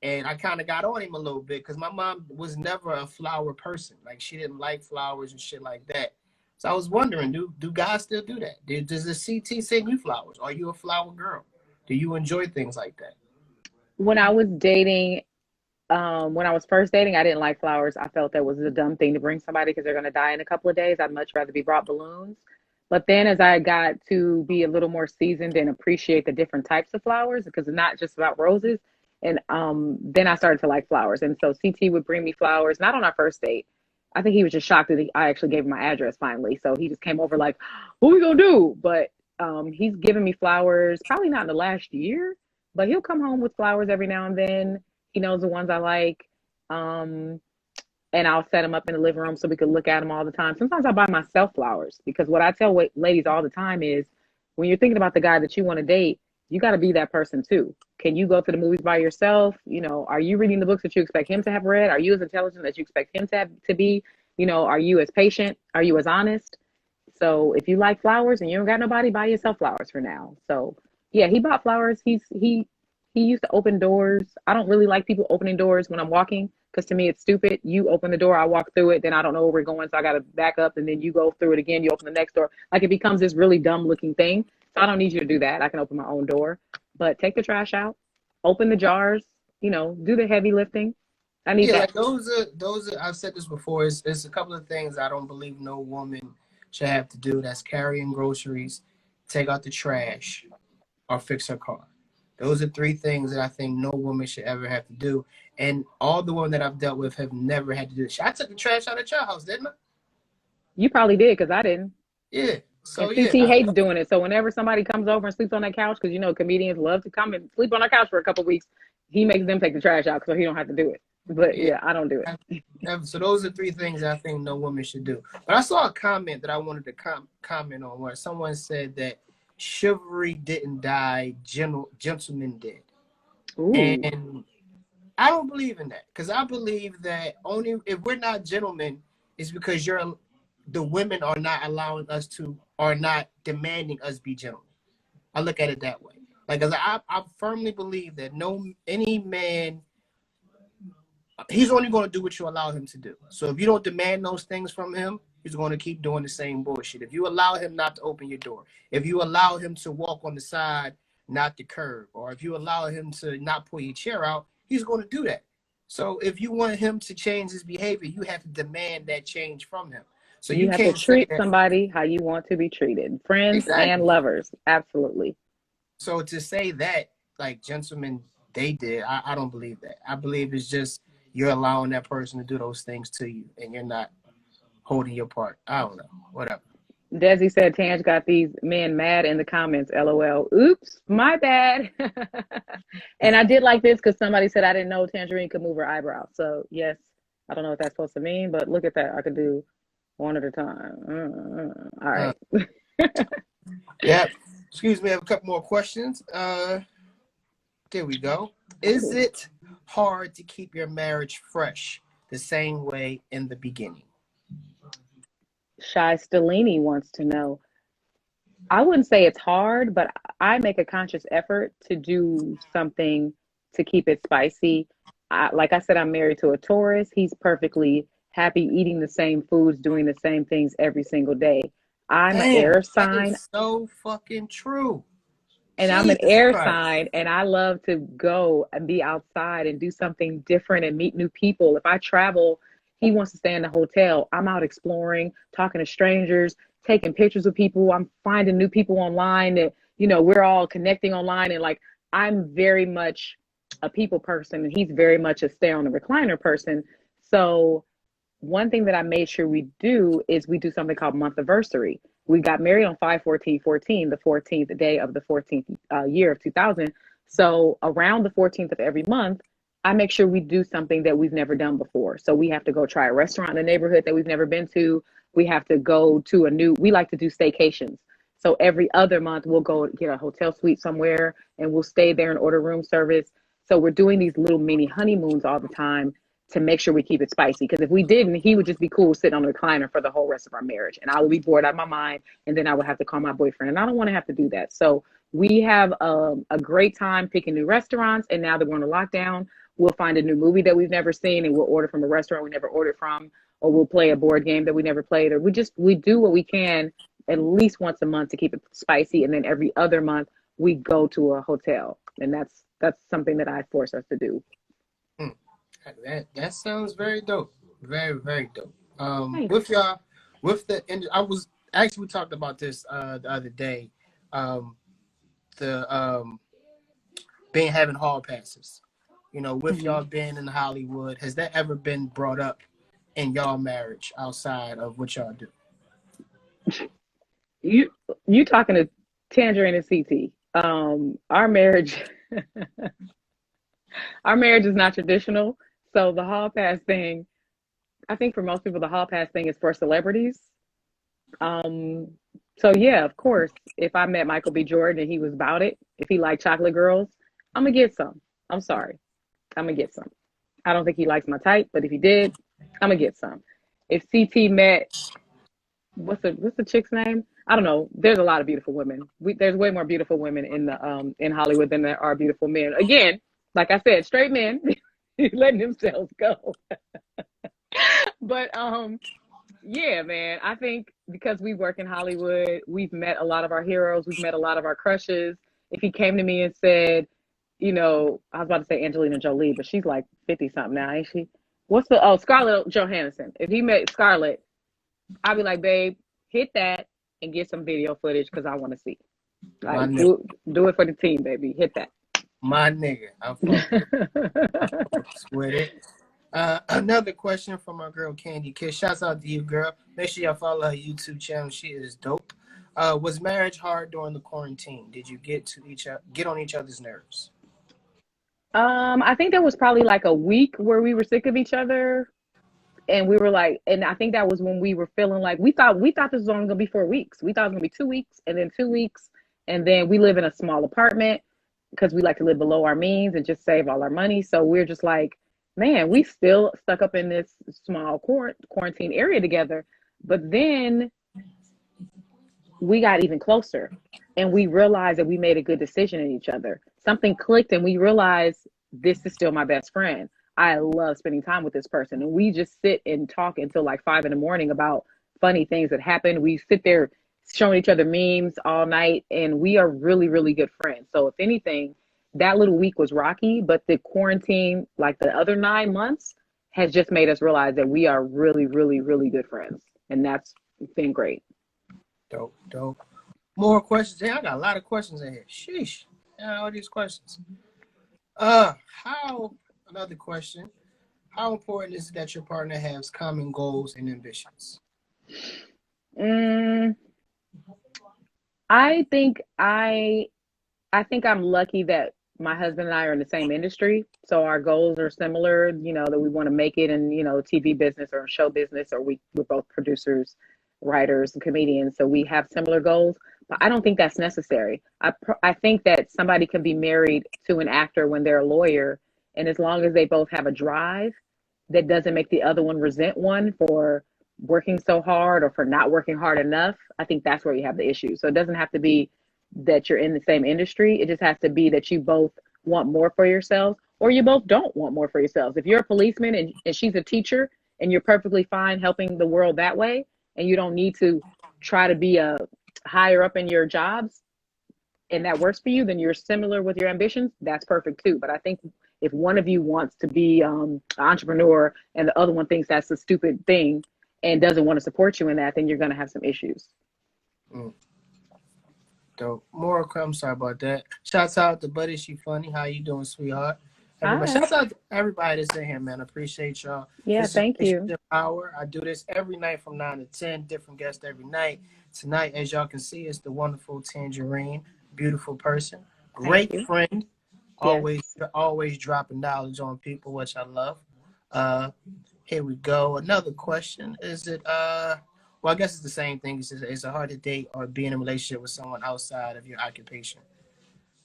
And I kind of got on him a little bit because my mom was never a flower person. Like, she didn't like flowers and shit like that. So I was wondering, do guys still do that? Does the CT send you flowers? Are you a flower girl? Do you enjoy things like that? When I was dating, when I was first dating, I didn't like flowers. I felt that was a dumb thing to bring somebody because they're going to die in a couple of days. I'd much rather be brought balloons. But then as I got to be a little more seasoned and appreciate the different types of flowers, because it's not just about roses, and then I started to like flowers. And so CT would bring me flowers, not on our first date. I think he was just shocked that I actually gave him my address finally. So he just came over like, what we gonna do? But he's given me flowers, probably not in the last year, but he'll come home with flowers every now and then. He knows the ones I like. And I'll set them up in the living room so we can look at them all the time. Sometimes I buy myself flowers because what I tell ladies all the time is when you're thinking about the guy that you want to date, you got to be that person too. Can you go to the movies by yourself? Are you reading the books that you expect him to have read? Are you as intelligent as you expect him to be? Are you as patient? Are you as honest? So if you like flowers and you don't got nobody, buy yourself flowers for now. So yeah, he bought flowers. He used to open doors. I don't really like people opening doors when I'm walking because to me it's stupid. You open the door, I walk through it, then I don't know where we're going, so I got to back up, and then you go through it again. You open the next door, like it becomes this really dumb looking thing. So I don't need you to do that. I can open my own door, but take the trash out, open the jars, do the heavy lifting. I need that. Like those are. I've said this before. It's a couple of things I don't believe no woman should have to do. That's carrying groceries, take out the trash, or fix her car. Those are three things that I think no woman should ever have to do. And all the women that I've dealt with have never had to do it. I took the trash out at your house, didn't I? You probably did because I didn't. Yeah. So and CT hates doing it. So whenever somebody comes over and sleeps on that couch, because comedians love to come and sleep on our couch for a couple of weeks, he makes them take the trash out so he don't have to do it. But yeah, I don't do it. So those are three things I think no woman should do. But I saw a comment that I wanted to comment on where someone said that chivalry didn't die, gentlemen did. Ooh. And I don't believe in that because I believe that only if we're not gentlemen, it's because the women are not allowing us to, are not demanding us be gentlemen. I look at it that way. Like, I firmly believe that any man he's only going to do what you allow him to do. So if you don't demand those things from him, he's going to keep doing the same bullshit. If you allow him not to open your door, if you allow him to walk on the side, not the curb, or if you allow him to not pull your chair out, he's going to do that. So if you want him to change his behavior, you have to demand that change from him. So You you have to can't say treat that. somebody how you want to be treated. Friends Exactly. and lovers. Absolutely. So to say that, like, gentlemen, they did, I don't believe that. I believe it's just you're allowing that person to do those things to you, and you're not holding your part. I don't know. Whatever. Desi said Tange got these men mad in the comments. LOL. Oops, my bad. And I did like this because somebody said I didn't know Tangerine could move her eyebrows. So yes, I don't know what that's supposed to mean, but look at that. I could do one at a time. All right. Yeah. Excuse me. I have a couple more questions. There we go. Is it hard to keep your marriage fresh the same way in the beginning? Shy Stellini wants to know. I wouldn't say it's hard, but I make a conscious effort to do something to keep it spicy. Like I said, I'm married to a Taurus. He's perfectly happy eating the same foods, doing the same things every single day. I'm an Damn, air that sign. is so fucking true. And I'm an Jesus air Christ. sign, and I love to go and be outside and do something different and meet new people. If I travel, he wants to stay in the hotel. I'm out exploring, talking to strangers, taking pictures of people. I'm finding new people online that, we're all connecting online. And like, I'm very much a people person, and he's very much a stay on the recliner person. So one thing that I made sure we do is we do something called month anniversary. We got married on 5/14/14, the 14th day of the 14th year of 2000. So around the 14th of every month, I make sure we do something that we've never done before. So we have to go try a restaurant in the neighborhood that we've never been to. We have to go to we like to do staycations. So every other month, we'll go get a hotel suite somewhere and we'll stay there and order room service. So we're doing these little mini honeymoons all the time to make sure we keep it spicy. Because if we didn't, he would just be cool sitting on the recliner for the whole rest of our marriage. And I would be bored out of my mind. And then I would have to call my boyfriend. And I don't want to have to do that. So we have a great time picking new restaurants. And now that we're on a lockdown, we'll find a new movie that we've never seen and we'll order from a restaurant we never ordered from. Or we'll play a board game that we never played. Or we do what we can at least once a month to keep it spicy. And then every other month, we go to a hotel. And that's something that I force us to do. That sounds very dope. Very, very dope. Thanks. We talked about this the other day. Having hall passes. With y'all being in Hollywood, has that ever been brought up in y'all marriage outside of what y'all do? You talking to Tangerine and CT. Our marriage is not traditional. So the hall pass thing, I think for most people, the hall pass thing is for celebrities. So yeah, of course, if I met Michael B. Jordan and he was about it, if he liked chocolate girls, I'm gonna get some. I'm sorry. I'm gonna get some. I don't think he likes my type, but if he did, I'm gonna get some. If CT met, what's the chick's name? I don't know. There's a lot of beautiful women. There's way more beautiful women in Hollywood than there are beautiful men. Again, like I said, straight men letting themselves go. But yeah, man, I think because we work in Hollywood, we've met a lot of our heroes, we've met a lot of our crushes. If he came to me and said, I was about to say Angelina Jolie, but she's like 50 something now, ain't she? Scarlett Johansson. If he met Scarlett, I'd be like, babe, hit that and get some video footage because I want to see. Like, do it for the team, baby. Hit that. My nigga, I'm with it. Another question from our girl Candy Kiss. Shouts out to you, girl. Make sure y'all follow her YouTube channel. She is dope. Was marriage hard during the quarantine? Did you get on each other's nerves? I think there was probably like a week where we were sick of each other. And we were like, and I think that was when we were feeling like we thought this was only gonna be 4 weeks. We thought it was gonna be 2 weeks and then 2 weeks. And then we live in a small apartment because we like to live below our means and just save all our money. So we're just like, man, we still stuck up in this small quarantine area together. But then we got even closer and we realized that we made a good decision in each other. Something clicked and we realized this is still my best friend. I love spending time with this person. And we just sit and talk until like 5 a.m. about funny things that happen. We sit there showing each other memes all night, and we are really, really good friends. So if anything, that little week was rocky, but the quarantine, like the other 9 months, has just made us realize that we are really, really, really good friends. And that's been great. Dope, dope. More questions. Yeah, I got a lot of questions in here. Sheesh. Yeah, all these questions. Another question. How important is it that your partner has common goals and ambitions? I think I'm lucky that my husband and I are in the same industry. So our goals are similar, that we want to make it in, TV business or show business, or we're both producers, writers, and comedians. So we have similar goals, but I don't think that's necessary. I think that somebody can be married to an actor when they're a lawyer. And as long as they both have a drive that doesn't make the other one resent one for working so hard or for not working hard enough, I think that's where you have the issue. So it doesn't have to be that you're in the same industry. It just has to be that you both want more for yourselves, or you both don't want more for yourselves. If you're a policeman and she's a teacher and you're perfectly fine helping the world that way, and you don't need to try to be a higher up in your jobs, and that works for you, then you're similar with your ambitions. That's perfect too. But I think if one of you wants to be an entrepreneur and the other one thinks that's a stupid thing and doesn't want to support you in that, then you're going to have some issues. Dope. I'm sorry about that. Shouts out to Buddy. She funny. How you doing, sweetheart? Shouts out to everybody that's in here, man. I appreciate y'all. Yeah, thank you. Hour. I do this every night from 9 to 10. Different guests every night. Tonight, as y'all can see, it's the wonderful Tanjareen. Beautiful person. Great friend. Yes. Always dropping knowledge on people, which I love. Here we go. Another question. Is it well, I guess it's the same thing. It's it hard to date or be in a relationship with someone outside of your occupation?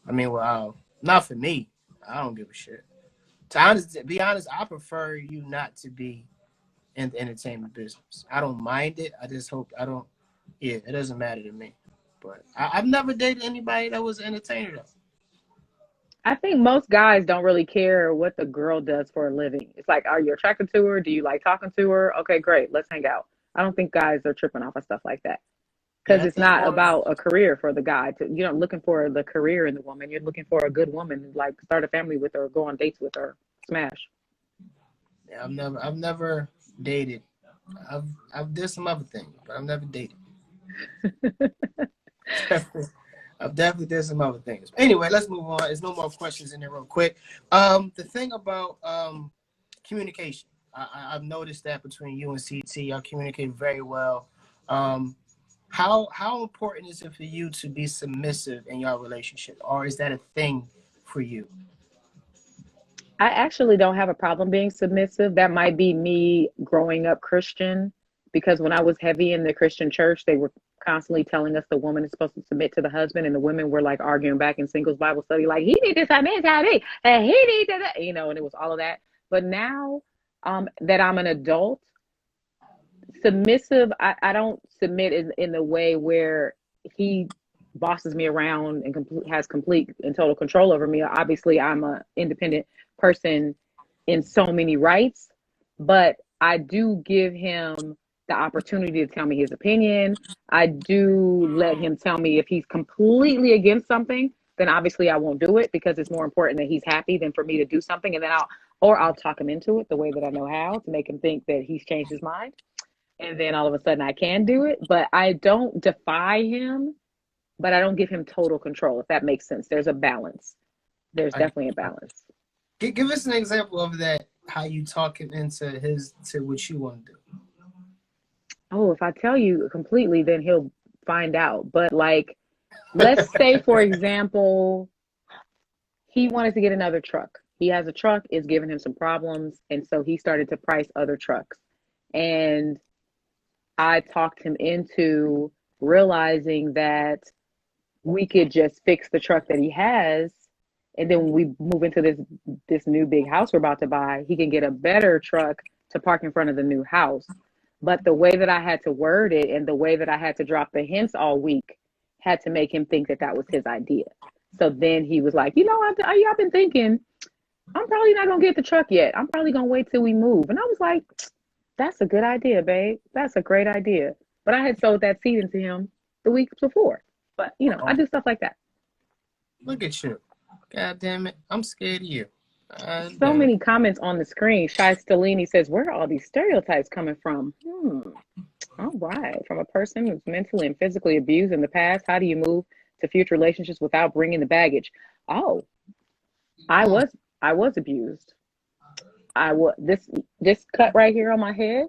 I mean, well, not for me. I don't give a shit. To be honest, I prefer you not to be in the entertainment business. I don't mind it. I just hope I don't. Yeah, it doesn't matter to me. But I've never dated anybody that was an entertainer, though. I think most guys don't really care what the girl does for a living. It's like, are you attracted to her? Do you like talking to her? Okay, great. Let's hang out. I don't think guys are tripping off of stuff like that, because it's not about a career for the guy. You're not looking for the career in the woman. You're looking for a good woman, like start a family with her, go on dates with her, smash. Yeah, I've never dated. I've did some other things, but I've never dated. I've definitely did some other things. Anyway, let's move on. There's no more questions in there real quick. The thing about communication, I've noticed that between you and CT, y'all communicate very well. How important is it for you to be submissive in your relationship, or is that a thing for you? I actually don't have a problem being submissive. That might be me growing up Christian, because when I was heavy in the Christian church, they were constantly telling us the woman is supposed to submit to the husband, and the women were like arguing back in singles Bible study, like he needs to submit to me, and he needs to, and it was all of that. But now that I'm an adult, submissive, I don't submit in the way where he bosses me around and has complete and total control over me. Obviously, I'm an independent person in so many rights, but I do give him the opportunity to tell me his opinion. I do let him tell me if he's completely against something, then obviously I won't do it, because it's more important that he's happy than for me to do something. And then I'll talk him into it the way that I know how, to make him think that he's changed his mind. And then all of a sudden I can do it, but I don't defy him, but I don't give him total control, if that makes sense. There's a balance. There's definitely a balance. Give us an example of that, how you talk him into to what you want to do. Oh, if I tell you completely, then he'll find out. But like, let's say, for example, he wanted to get another truck. He has a truck, it's giving him some problems. And so he started to price other trucks. And I talked him into realizing that we could just fix the truck that he has. And then when we move into this new big house we're about to buy, he can get a better truck to park in front of the new house. But the way that I had to word it and the way that I had to drop the hints all week had to make him think that that was his idea. So then he was like, I've been thinking, I'm probably not gonna get the truck yet. I'm probably gonna wait till we move. And I was like, that's a good idea, babe. That's a great idea. But I had sowed that seed into him the week before. But you know, I Oh, do stuff like that. look at you. God damn it. I'm scared of you. God So damn it. many comments on the screen. Shai Stellini says, where are all these stereotypes coming from? All right. From a person who's mentally and physically abused in the past, how do you move to future relationships without bringing the baggage? Oh, I Mm, was I was abused. I was this cut right here on my head.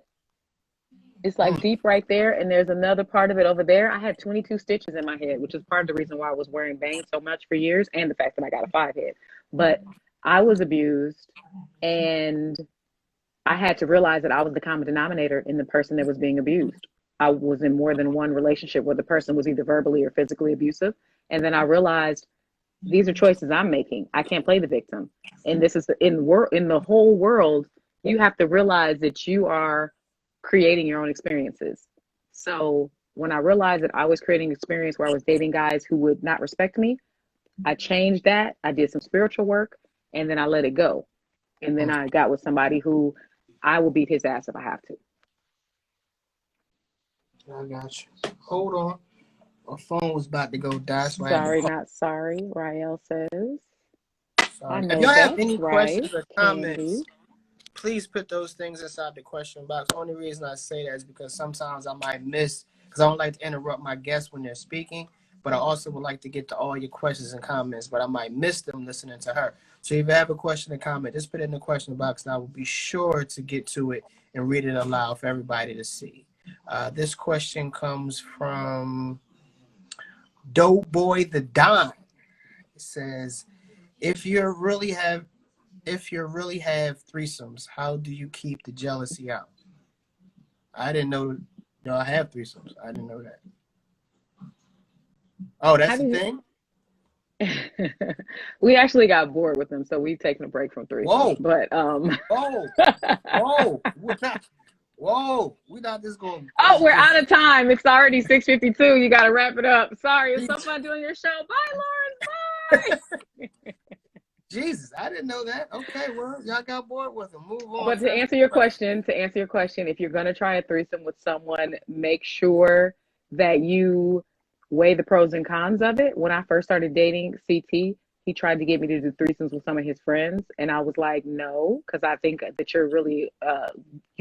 It's like mm. deep right there, and there's another part of it over there. I had 22 stitches in my head, which is part of the reason why I was wearing bangs so much for years, and the fact that I got a 5 head. But I was abused, and I had to realize that I was the common denominator in the person that was being abused. I was in more than one relationship where the person was either verbally or physically abusive, and then I realized these are choices I'm making. I can't play the victim, and this is in the whole world. You have to realize that you are creating your own experiences. So when I realized that I was creating an experience where I was dating guys who would not respect me, I changed that. I did some spiritual work, and then I let it go. And then I got with somebody who I will beat his ass if I have to. I got you. Hold on. My phone was about to go die, so I had to Sorry, hold. not sorry, Rael says. I Sorry. If know y'all have that's any right, questions or comments, Candy. please put those things inside the question box. Only reason I say that is because sometimes I might miss, because I don't like to interrupt my guests when they're speaking, but I also would like to get to all your questions and comments, but I might miss them listening to her. So if you have a question or comment, just put it in the question box, and I will be sure to get to it and read it aloud for everybody to see. This question comes from Doughboy the Don. It says, if you really have threesomes, how do you keep the jealousy out? I didn't know y'all have threesomes. I didn't know that. Oh, How that's the did thing? you? We actually got bored with them, so we've taken a break from threesomes. Whoa, But whoa, whoa. We're not just going. oh, we're It's out of time. It's already 6:52. You got to wrap it up. Sorry, it's so just, fun doing your show. Bye, Lawrence. Bye. Jesus, I didn't know that. Okay, well, y'all got bored with them. Move on. But to answer your question, if you're gonna try a threesome with someone, make sure that you weigh the pros and cons of it. When I first started dating CT, he tried to get me to do threesomes with some of his friends, and I was like, no, because I think that you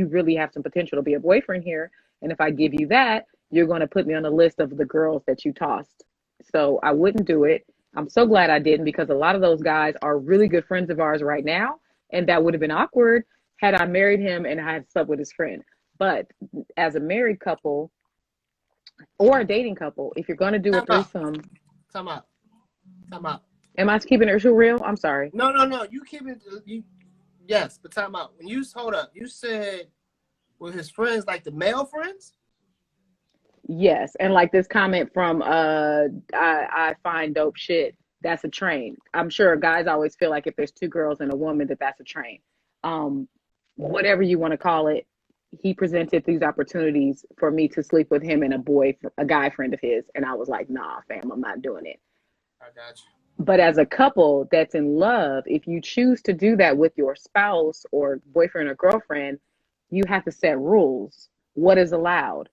really have some potential to be a boyfriend here. And if I give you that, you're gonna put me on the list of the girls that you tossed. So I wouldn't do it. I'm so glad I didn't because a lot of those guys are really good friends of ours right now, and that would have been awkward had I married him and I had slept with his friend. But as a married couple or a dating couple, if you're going to do a Time out. threesome, Time out. Time out. am I keeping it too real? I'm sorry. No, no, no. You keep it. You yes, but time out. When you hold up, you said with his friends, like the male friends. Yes, and like this comment from I find dope shit. That's a train. I'm sure guys always feel like if there's two girls and a woman that that's a train. Um, Whatever you want to call it, he presented these opportunities for me to sleep with him and a guy friend of his, and I was like, nah, fam, I'm not doing it. I got you. But as a couple that's in love, if you choose to do that with your spouse or boyfriend or girlfriend, you have to set rules. What is allowed?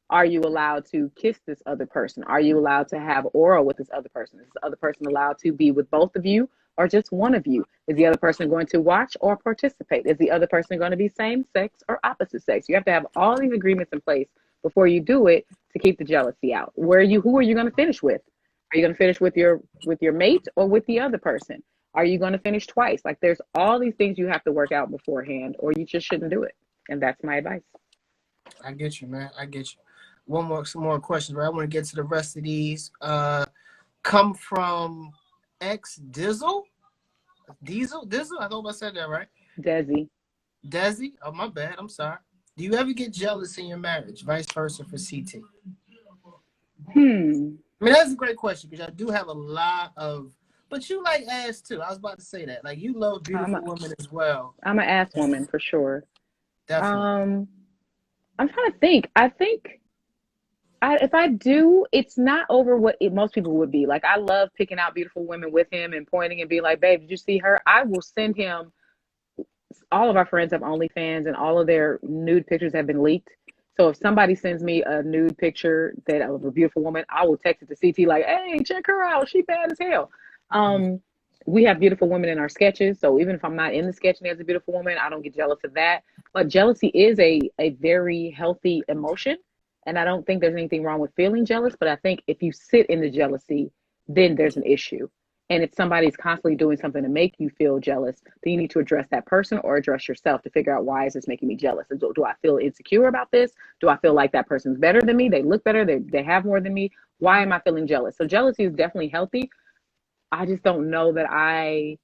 Are you allowed to kiss this other person? Are you allowed to have oral with this other person? Is the other person allowed to be with both of you or just one of you? Is the other person going to watch or participate? Is the other person going to be same sex or opposite sex? You have to have all these agreements in place before you do it to keep the jealousy out. Who are you going to finish with? Are you going to finish with your mate or with the other person? Are you going to finish twice? Like there's all these things you have to work out beforehand, or you just shouldn't do it. And that's my advice. I get you, man. I get you. Some more questions, but I want to get to the rest of these. Come from X Dizzle. Dizzle. I hope I said that right. Desi. Desi. Oh, my bad. I'm sorry. Do you ever get jealous in your marriage? Vice versa for CT. I mean, that's a great question because I do have a lot of, but you like ass too. I was about to say that. Like you love I'm beautiful women as well. I'm an ass woman for sure. Definitely. I'm trying to think. If I do, it's not over what most people would be. Like, I love picking out beautiful women with him and pointing and being like, babe, did you see her? I will send him. All of our friends have OnlyFans and all of their nude pictures have been leaked. So if somebody sends me a nude picture of a beautiful woman, I will text it to CT like, hey, check her out. She bad as hell. We have beautiful women in our sketches. So even if I'm not in the sketch and there's a beautiful woman, I don't get jealous of that. But jealousy is a very healthy emotion. And I don't think there's anything wrong with feeling jealous. But I think if you sit in the jealousy, then there's an issue. And if somebody's constantly doing something to make you feel jealous, then you need to address that person or address yourself to figure out, why is this making me jealous? Do I feel insecure about this? Do I feel like that person's better than me? They look better. They have more than me. Why am I feeling jealous? So jealousy is definitely healthy. I just don't know that I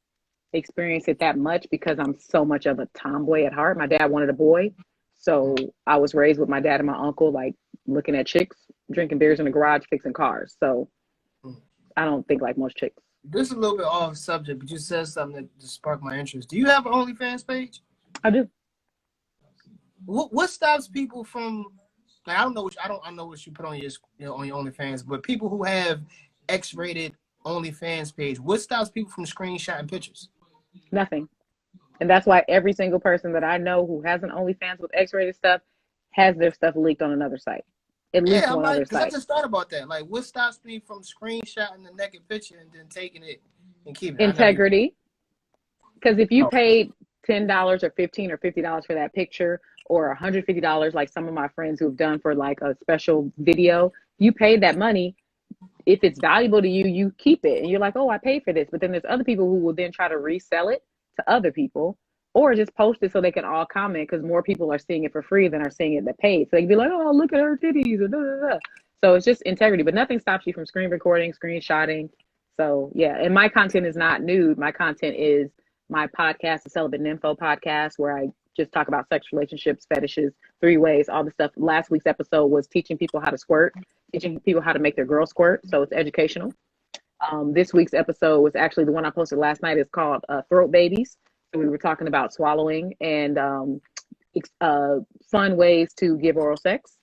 experience it that much because I'm so much of a tomboy at heart. My dad wanted a boy. So I was raised with my dad and my uncle, like looking at chicks, drinking beers in the garage, fixing cars. So I don't think like most chicks. This is a little bit off subject, but you said something that just sparked my interest. Do you have an OnlyFans page? I do. What stops people from? Like, I know what you put on your OnlyFans, but people who have X-rated OnlyFans page, what stops people from screenshotting pictures? Nothing. And that's why every single person that I know who has an OnlyFans with X-rated stuff has their stuff leaked on another site. At least one other site. I just thought about that. Like, what stops me from screenshotting the naked picture and then taking it and keeping it? Integrity. Because if you paid $10 or $15 or $50 for that picture, or $150, like some of my friends who have done for like a special video, you paid that money. If it's valuable to you, you keep it. And you're like, oh, I paid for this. But then there's other people who will then try to resell it to other people, or just post it so they can all comment, because more people are seeing it for free than are seeing it that paid. So they can be like, oh, look at her titties. So it's just integrity, but nothing stops you from screen recording, screenshotting. So yeah, and my content is not nude. My content is my podcast, the Celibate Nympho podcast, where I just talk about sex, relationships, fetishes, 3 ways, all the stuff. Last week's episode was teaching people how to squirt, teaching people how to make their girl squirt. So it's educational. This week's episode was actually the one I posted last night. It's called Throat Babies. So we were talking about swallowing and fun ways to give oral sex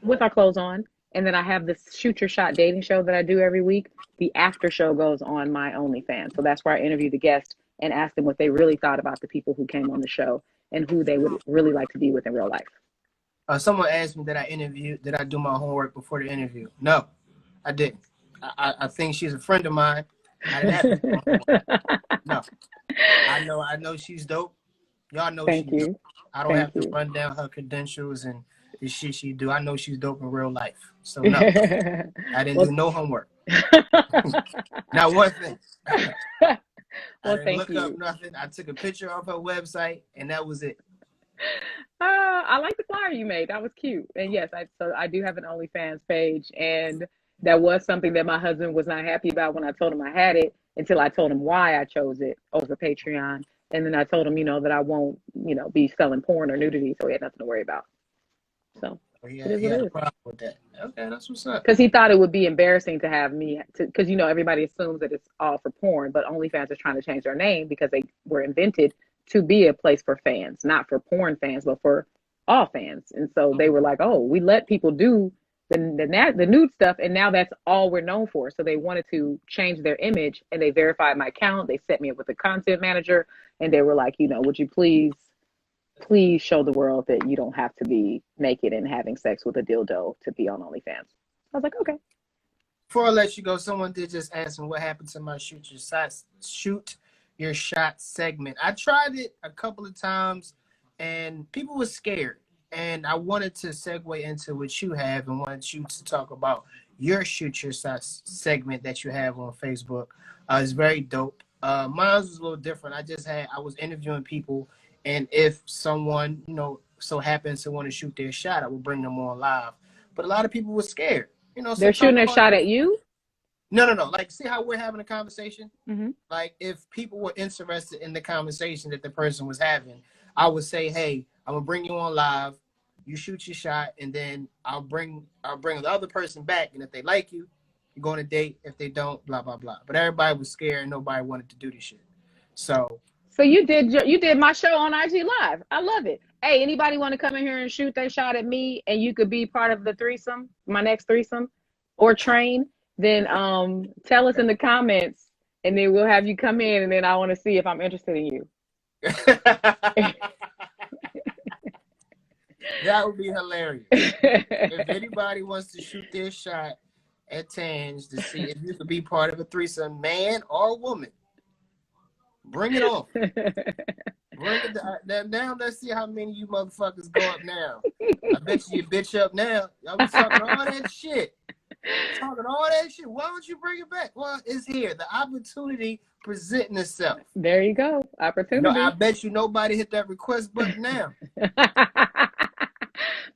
with our clothes on. And then I have this Shoot Your Shot dating show that I do every week. The after show goes on my OnlyFans. So that's where I interview the guest and ask them what they really thought about the people who came on the show and who they would really like to be with in real life. Someone asked me, did I do my homework before the interview? No, I didn't. I think she's a friend of mine. I didn't have to do my homework. No. I know she's dope. Y'all know she's dope. I don't have to run down her credentials and the shit she do. I know she's dope in real life. So no, I didn't do no homework. Not one thing. I didn't look up nothing. I took a picture of her website and that was it. I like the flyer you made. That was cute. And yes, I do have an OnlyFans page, and that was something that my husband was not happy about when I told him I had it, until I told him why I chose it over Patreon. And then I told him, that I won't, be selling porn or nudity, so he had nothing to worry about. So he had a problem with that. Okay, that's what's up. Because he thought it would be embarrassing to have me, because everybody assumes that it's all for porn, but OnlyFans is trying to change their name because they were invented to be a place for fans, not for porn fans, but for all fans. And so they were like, oh, we let people do the nude stuff, and now that's all we're known for. So they wanted to change their image, and they verified my account. They set me up with a content manager, and they were like, would you please show the world that you don't have to be naked and having sex with a dildo to be on OnlyFans. I was like, okay. Before I let you go, someone did just ask me what happened to my Shoot Your Shot segment. I tried it a couple of times, and people were scared. And I wanted to segue into what you have and wanted you to talk about your Shoot Your Shot segment that you have on Facebook. It's very dope. Mine was a little different. I was interviewing people, and if someone, so happens to want to shoot their shot, I would bring them on live. But a lot of people were scared. They're shooting their shot at you? No. Like, see how we're having a conversation? Mm-hmm. Like, if people were interested in the conversation that the person was having, I would say, hey, I'm gonna bring you on live. You shoot your shot, and then I'll bring the other person back. And if they like you, you go on a date. If they don't, blah blah blah. But everybody was scared, and nobody wanted to do this shit. So you did my show on IG Live. I love it. Hey, anybody want to come in here and shoot their shot at me, and you could be part of the threesome, my next threesome, or train? Then tell us in the comments, and then we'll have you come in, and then I want to see if I'm interested in you. That would be hilarious. If anybody wants to shoot their shot at Tange to see if you could be part of a threesome, man or woman, bring it on. Bring it down. Let's see how many of you motherfuckers go up now. I bet you bitch up now. I was talking all that shit. Why don't you bring it back? Well, it's here. The opportunity presenting itself. There you go. Opportunity. No, I bet you nobody hit that request button now.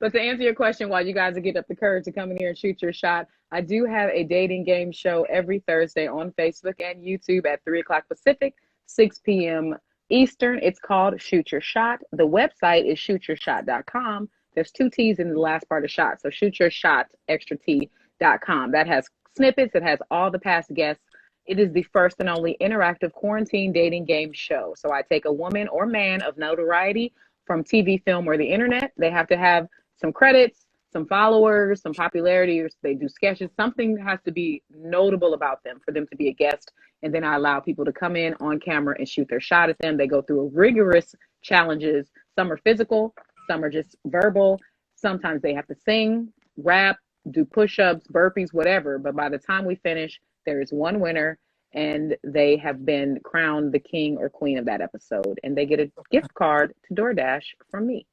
But to answer your question, while you guys get up the courage to come in here and shoot your shot, I do have a dating game show every Thursday on Facebook and YouTube at 3 o'clock Pacific, 6 p.m. Eastern. It's called Shoot Your Shot. The website is shootyourshot.com. There's 2 T's in the last part of shot. So shootyourshot.com. That has snippets. It has all the past guests. It is the first and only interactive quarantine dating game show. So I take a woman or man of notoriety from TV, film, or the internet. They have to have some credits, some followers, some popularity, or they do sketches. Something has to be notable about them for them to be a guest. And then I allow people to come in on camera and shoot their shot at them. They go through rigorous challenges. Some are physical, some are just verbal. Sometimes they have to sing, rap, do push-ups, burpees, whatever. But by the time we finish, there is one winner, and they have been crowned the king or queen of that episode. And they get a gift card to DoorDash from me.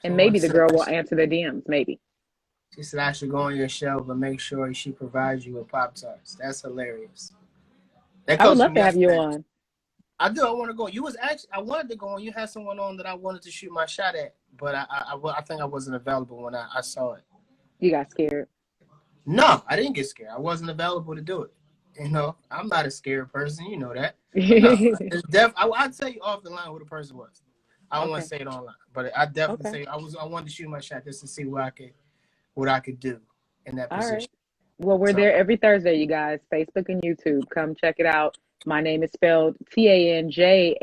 And maybe the girl will answer their DMs, maybe. She said I should go on your show, but make sure she provides you with Pop-Tarts. That's hilarious. I would love to have you on. I do. I want to go. I wanted to go on. You had someone on that I wanted to shoot my shot at, but I think I wasn't available when I saw it. You got scared? No, I didn't get scared. I wasn't available to do it. You know, I'm not a scared person. You know that. No, I'll tell you off the line who the person was. I don't want to say it online, but I definitely say I wanted to shoot my shot just to see what I could do in that position. All right. Well, we're there every Thursday, you guys. Facebook and YouTube. Come check it out. My name is spelled Tanjareen,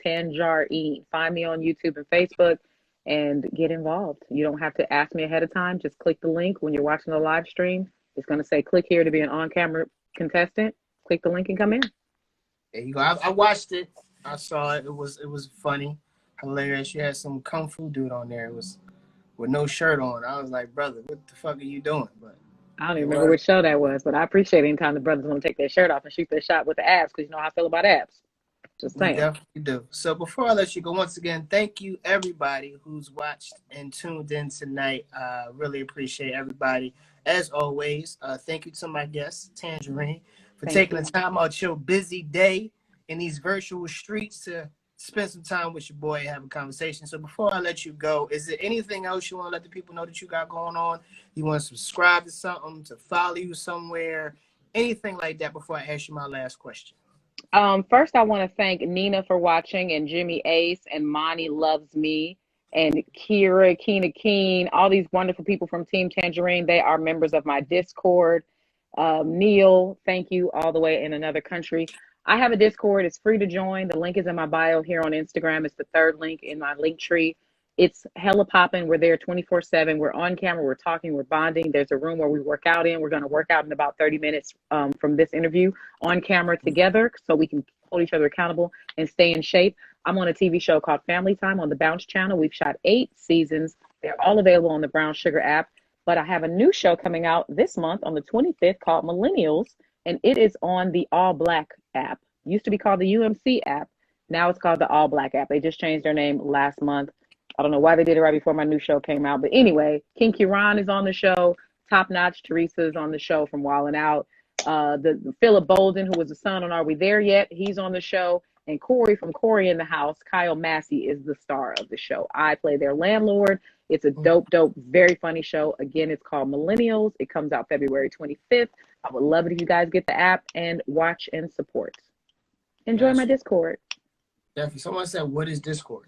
Tanjareen. Find me on YouTube and Facebook and get involved. You don't have to ask me ahead of time. Just click the link when you're watching the live stream. It's going to say click here to be an on-camera contestant. Click the link and come in. There you go. I watched it. I saw it. It was funny, hilarious. You had some kung fu dude on there. It was with no shirt on. I was like, brother, what the fuck are you doing? But I don't even remember which show that was, but I appreciate any time the brothers want to take their shirt off and shoot their shot with the abs, because you know how I feel about abs. Just saying. We definitely do. So before I let you go, once again, thank you everybody who's watched and tuned in tonight. Really appreciate everybody. As always, thank you to my guest, Tanjareen, for taking the time out your busy day in these virtual streets to spend some time with your boy and have a conversation. So before I let you go, is there anything else you want to let the people know that you got going on? You want to subscribe to something, to follow you somewhere, anything like that before I ask you my last question? First, I want to thank Nina for watching, and Jimmy Ace, and Monty Loves Me, and Kira, Keena Keen, all these wonderful people from Team Tanjareen. They are members of my Discord. Neil, thank you, all the way in another country. I have a Discord. It's free to join. The link is in my bio here on Instagram. It's the third link in my link tree. It's hella popping. We're there 24/7. We're on camera. We're talking. We're bonding. There's a room where we work out in. We're going to work out in about 30 minutes from this interview on camera together, so we can hold each other accountable and stay in shape. I'm on a TV show called Family Time on the Bounce channel. We've shot 8 seasons. They're all available on the Brown Sugar app. But I have a new show coming out this month on the 25th called Millennials, and it is on the All Black app. Used to be called the UMC app. Now it's called the All Black app. They just changed their name last month. I don't know why they did it right before my new show came out. But anyway, King Kiran is on the show. Top Notch Teresa is on the show from Wildin' Out. The Philip Bolden, who was the son on Are We There Yet? He's on the show. And Corey from Corey in the House, Kyle Massey, is the star of the show. I play their landlord. It's a dope, very funny show. Again, it's called Millennials. It comes out February 25th. I would love it if you guys get the app and watch and support. Enjoy my Discord. Definitely. Someone said, what is Discord?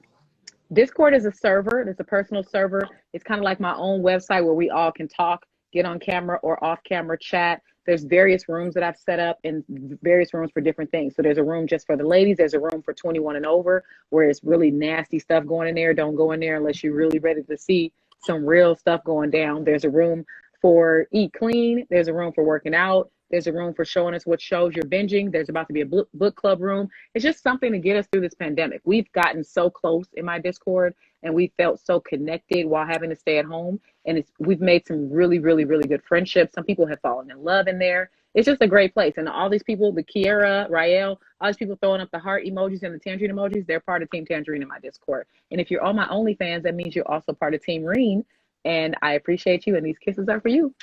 Discord is a server. It's a personal server. It's kind of like my own website where we all can talk, get on camera or off camera chat. There's various rooms that I've set up and various rooms for different things. So there's a room just for the ladies. There's a room for 21 and over where it's really nasty stuff going in there. Don't go in there unless you're really ready to see some real stuff going down. There's a room for eat clean. There's a room for working out. There's a room for showing us what shows you're binging. There's about to be a book club room. It's just something to get us through this pandemic. We've gotten so close in my Discord and we felt so connected while having to stay at home. And we've made some really, really, really good friendships. Some people have fallen in love in there. It's just a great place. And all these people, the Kiera, Rael, all these people throwing up the heart emojis and the Tangerine emojis, they're part of Team Tangerine in my Discord. And if you're on my OnlyFans, that means you're also part of Team Reen. And I appreciate you. And these kisses are for you.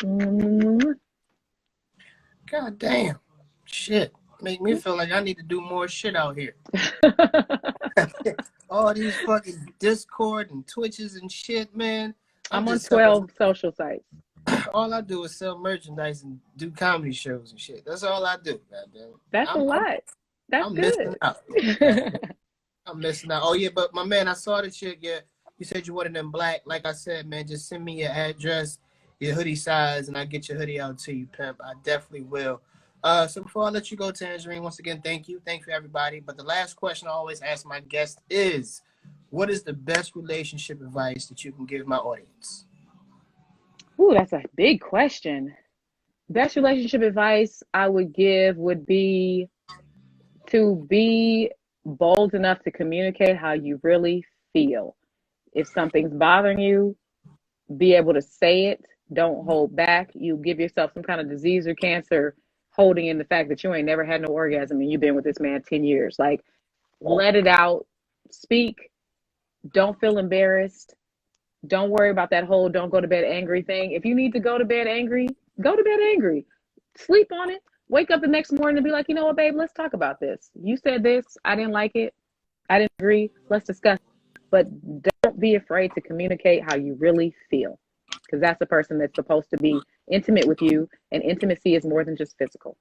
God damn. Shit. Make me feel like I need to do more shit out here. All these fucking Discord and Twitches and shit, man. I'm on 12 social sites. All I do is sell merchandise and do comedy shows and shit. That's all I do. Goddamn. That's a lot. That's I'm good. missing out. I'm missing out. Oh, yeah, but my man, I saw the shit. Yeah, you said you wanted them black. Like I said, man, just send me your address, your hoodie size, and I'll get your hoodie out to you, pimp. I definitely will. So before I let you go, Tangerine, once again, thank you. Thank you, everybody. But the last question I always ask my guests is, what is the best relationship advice that you can give my audience? Ooh, that's a big question. Best relationship advice I would give would be to be bold enough to communicate how you really feel. If something's bothering you, be able to say it. Don't hold back. You give yourself some kind of disease or cancer holding in the fact that you ain't never had no orgasm and you've been with this man 10 years. Like, let it out. Speak. Don't feel embarrassed. Don't worry about that whole don't go to bed angry thing. If you need to go to bed angry, go to bed angry. Sleep on it. Wake up the next morning and be like, you know what, babe, let's talk about this. You said this. I didn't like it. I didn't agree. Let's discuss it. But don't be afraid to communicate how you really feel, because that's the person that's supposed to be intimate with you, and intimacy is more than just physical.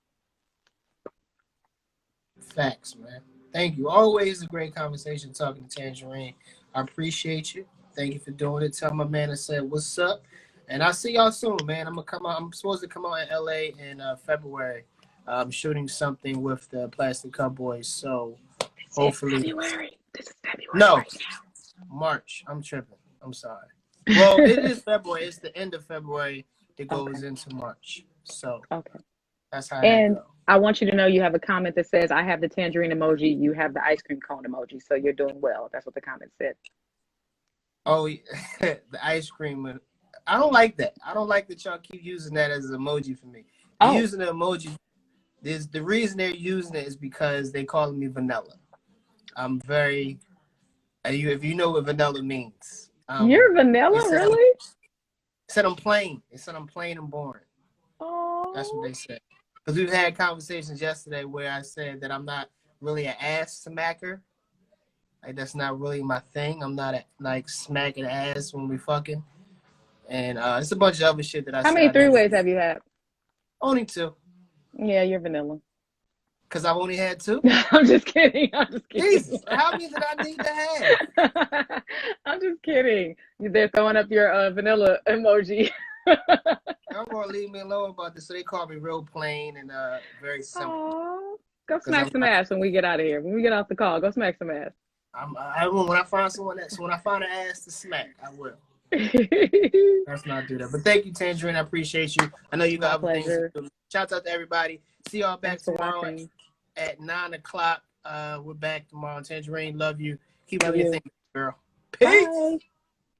Facts, man. Thank you. Always a great conversation talking to Tangerine. I appreciate you. Thank you for doing it. Tell my man I said what's up. And I'll see y'all soon, man. I'm supposed to come out in LA in February. I'm shooting something with the Plastic Cowboys. So hopefully. February. This is February. No. Right now. March. I'm tripping. I'm sorry. Well, it is February. It's the end of February that goes into March. So that's how and that goes. I want you to know you have a comment that says, I have the tangerine emoji, you have the ice cream cone emoji, so you're doing well. That's what the comment said. Oh, the ice cream. I don't like that. I don't like that y'all keep using that as an emoji for me. Using the emoji, the reason they're using it is because they calling me vanilla. I'm very, if you know what vanilla means. You're vanilla, really? Said I'm plain. They said I'm plain and boring. Oh. That's what they said. Because we've had conversations yesterday where I said that I'm not really an ass smacker. Like, that's not really my thing. I'm not like smacking ass when we fucking. And it's a bunch of other shit that I said. How many three-ways have you had? Only 2. Yeah, you're vanilla. Because I've only had 2? I'm just kidding. Jesus, how many did I need to have? I'm just kidding. They're throwing up your vanilla emoji. Y'all gonna leave me alone about this. So they call me real plain and very simple. Aww. Go smack some ass when we get out of here. When we get off the call, go smack some ass. I will. When I find when I find an ass to smack, I will. Let's not do that. But thank you, Tangerine. I appreciate you. I know you got other things to do. Shout out to everybody. See y'all back tomorrow at 9 o'clock. We're back tomorrow. Tangerine, love you. Keep doing your thing, girl. Peace. Bye.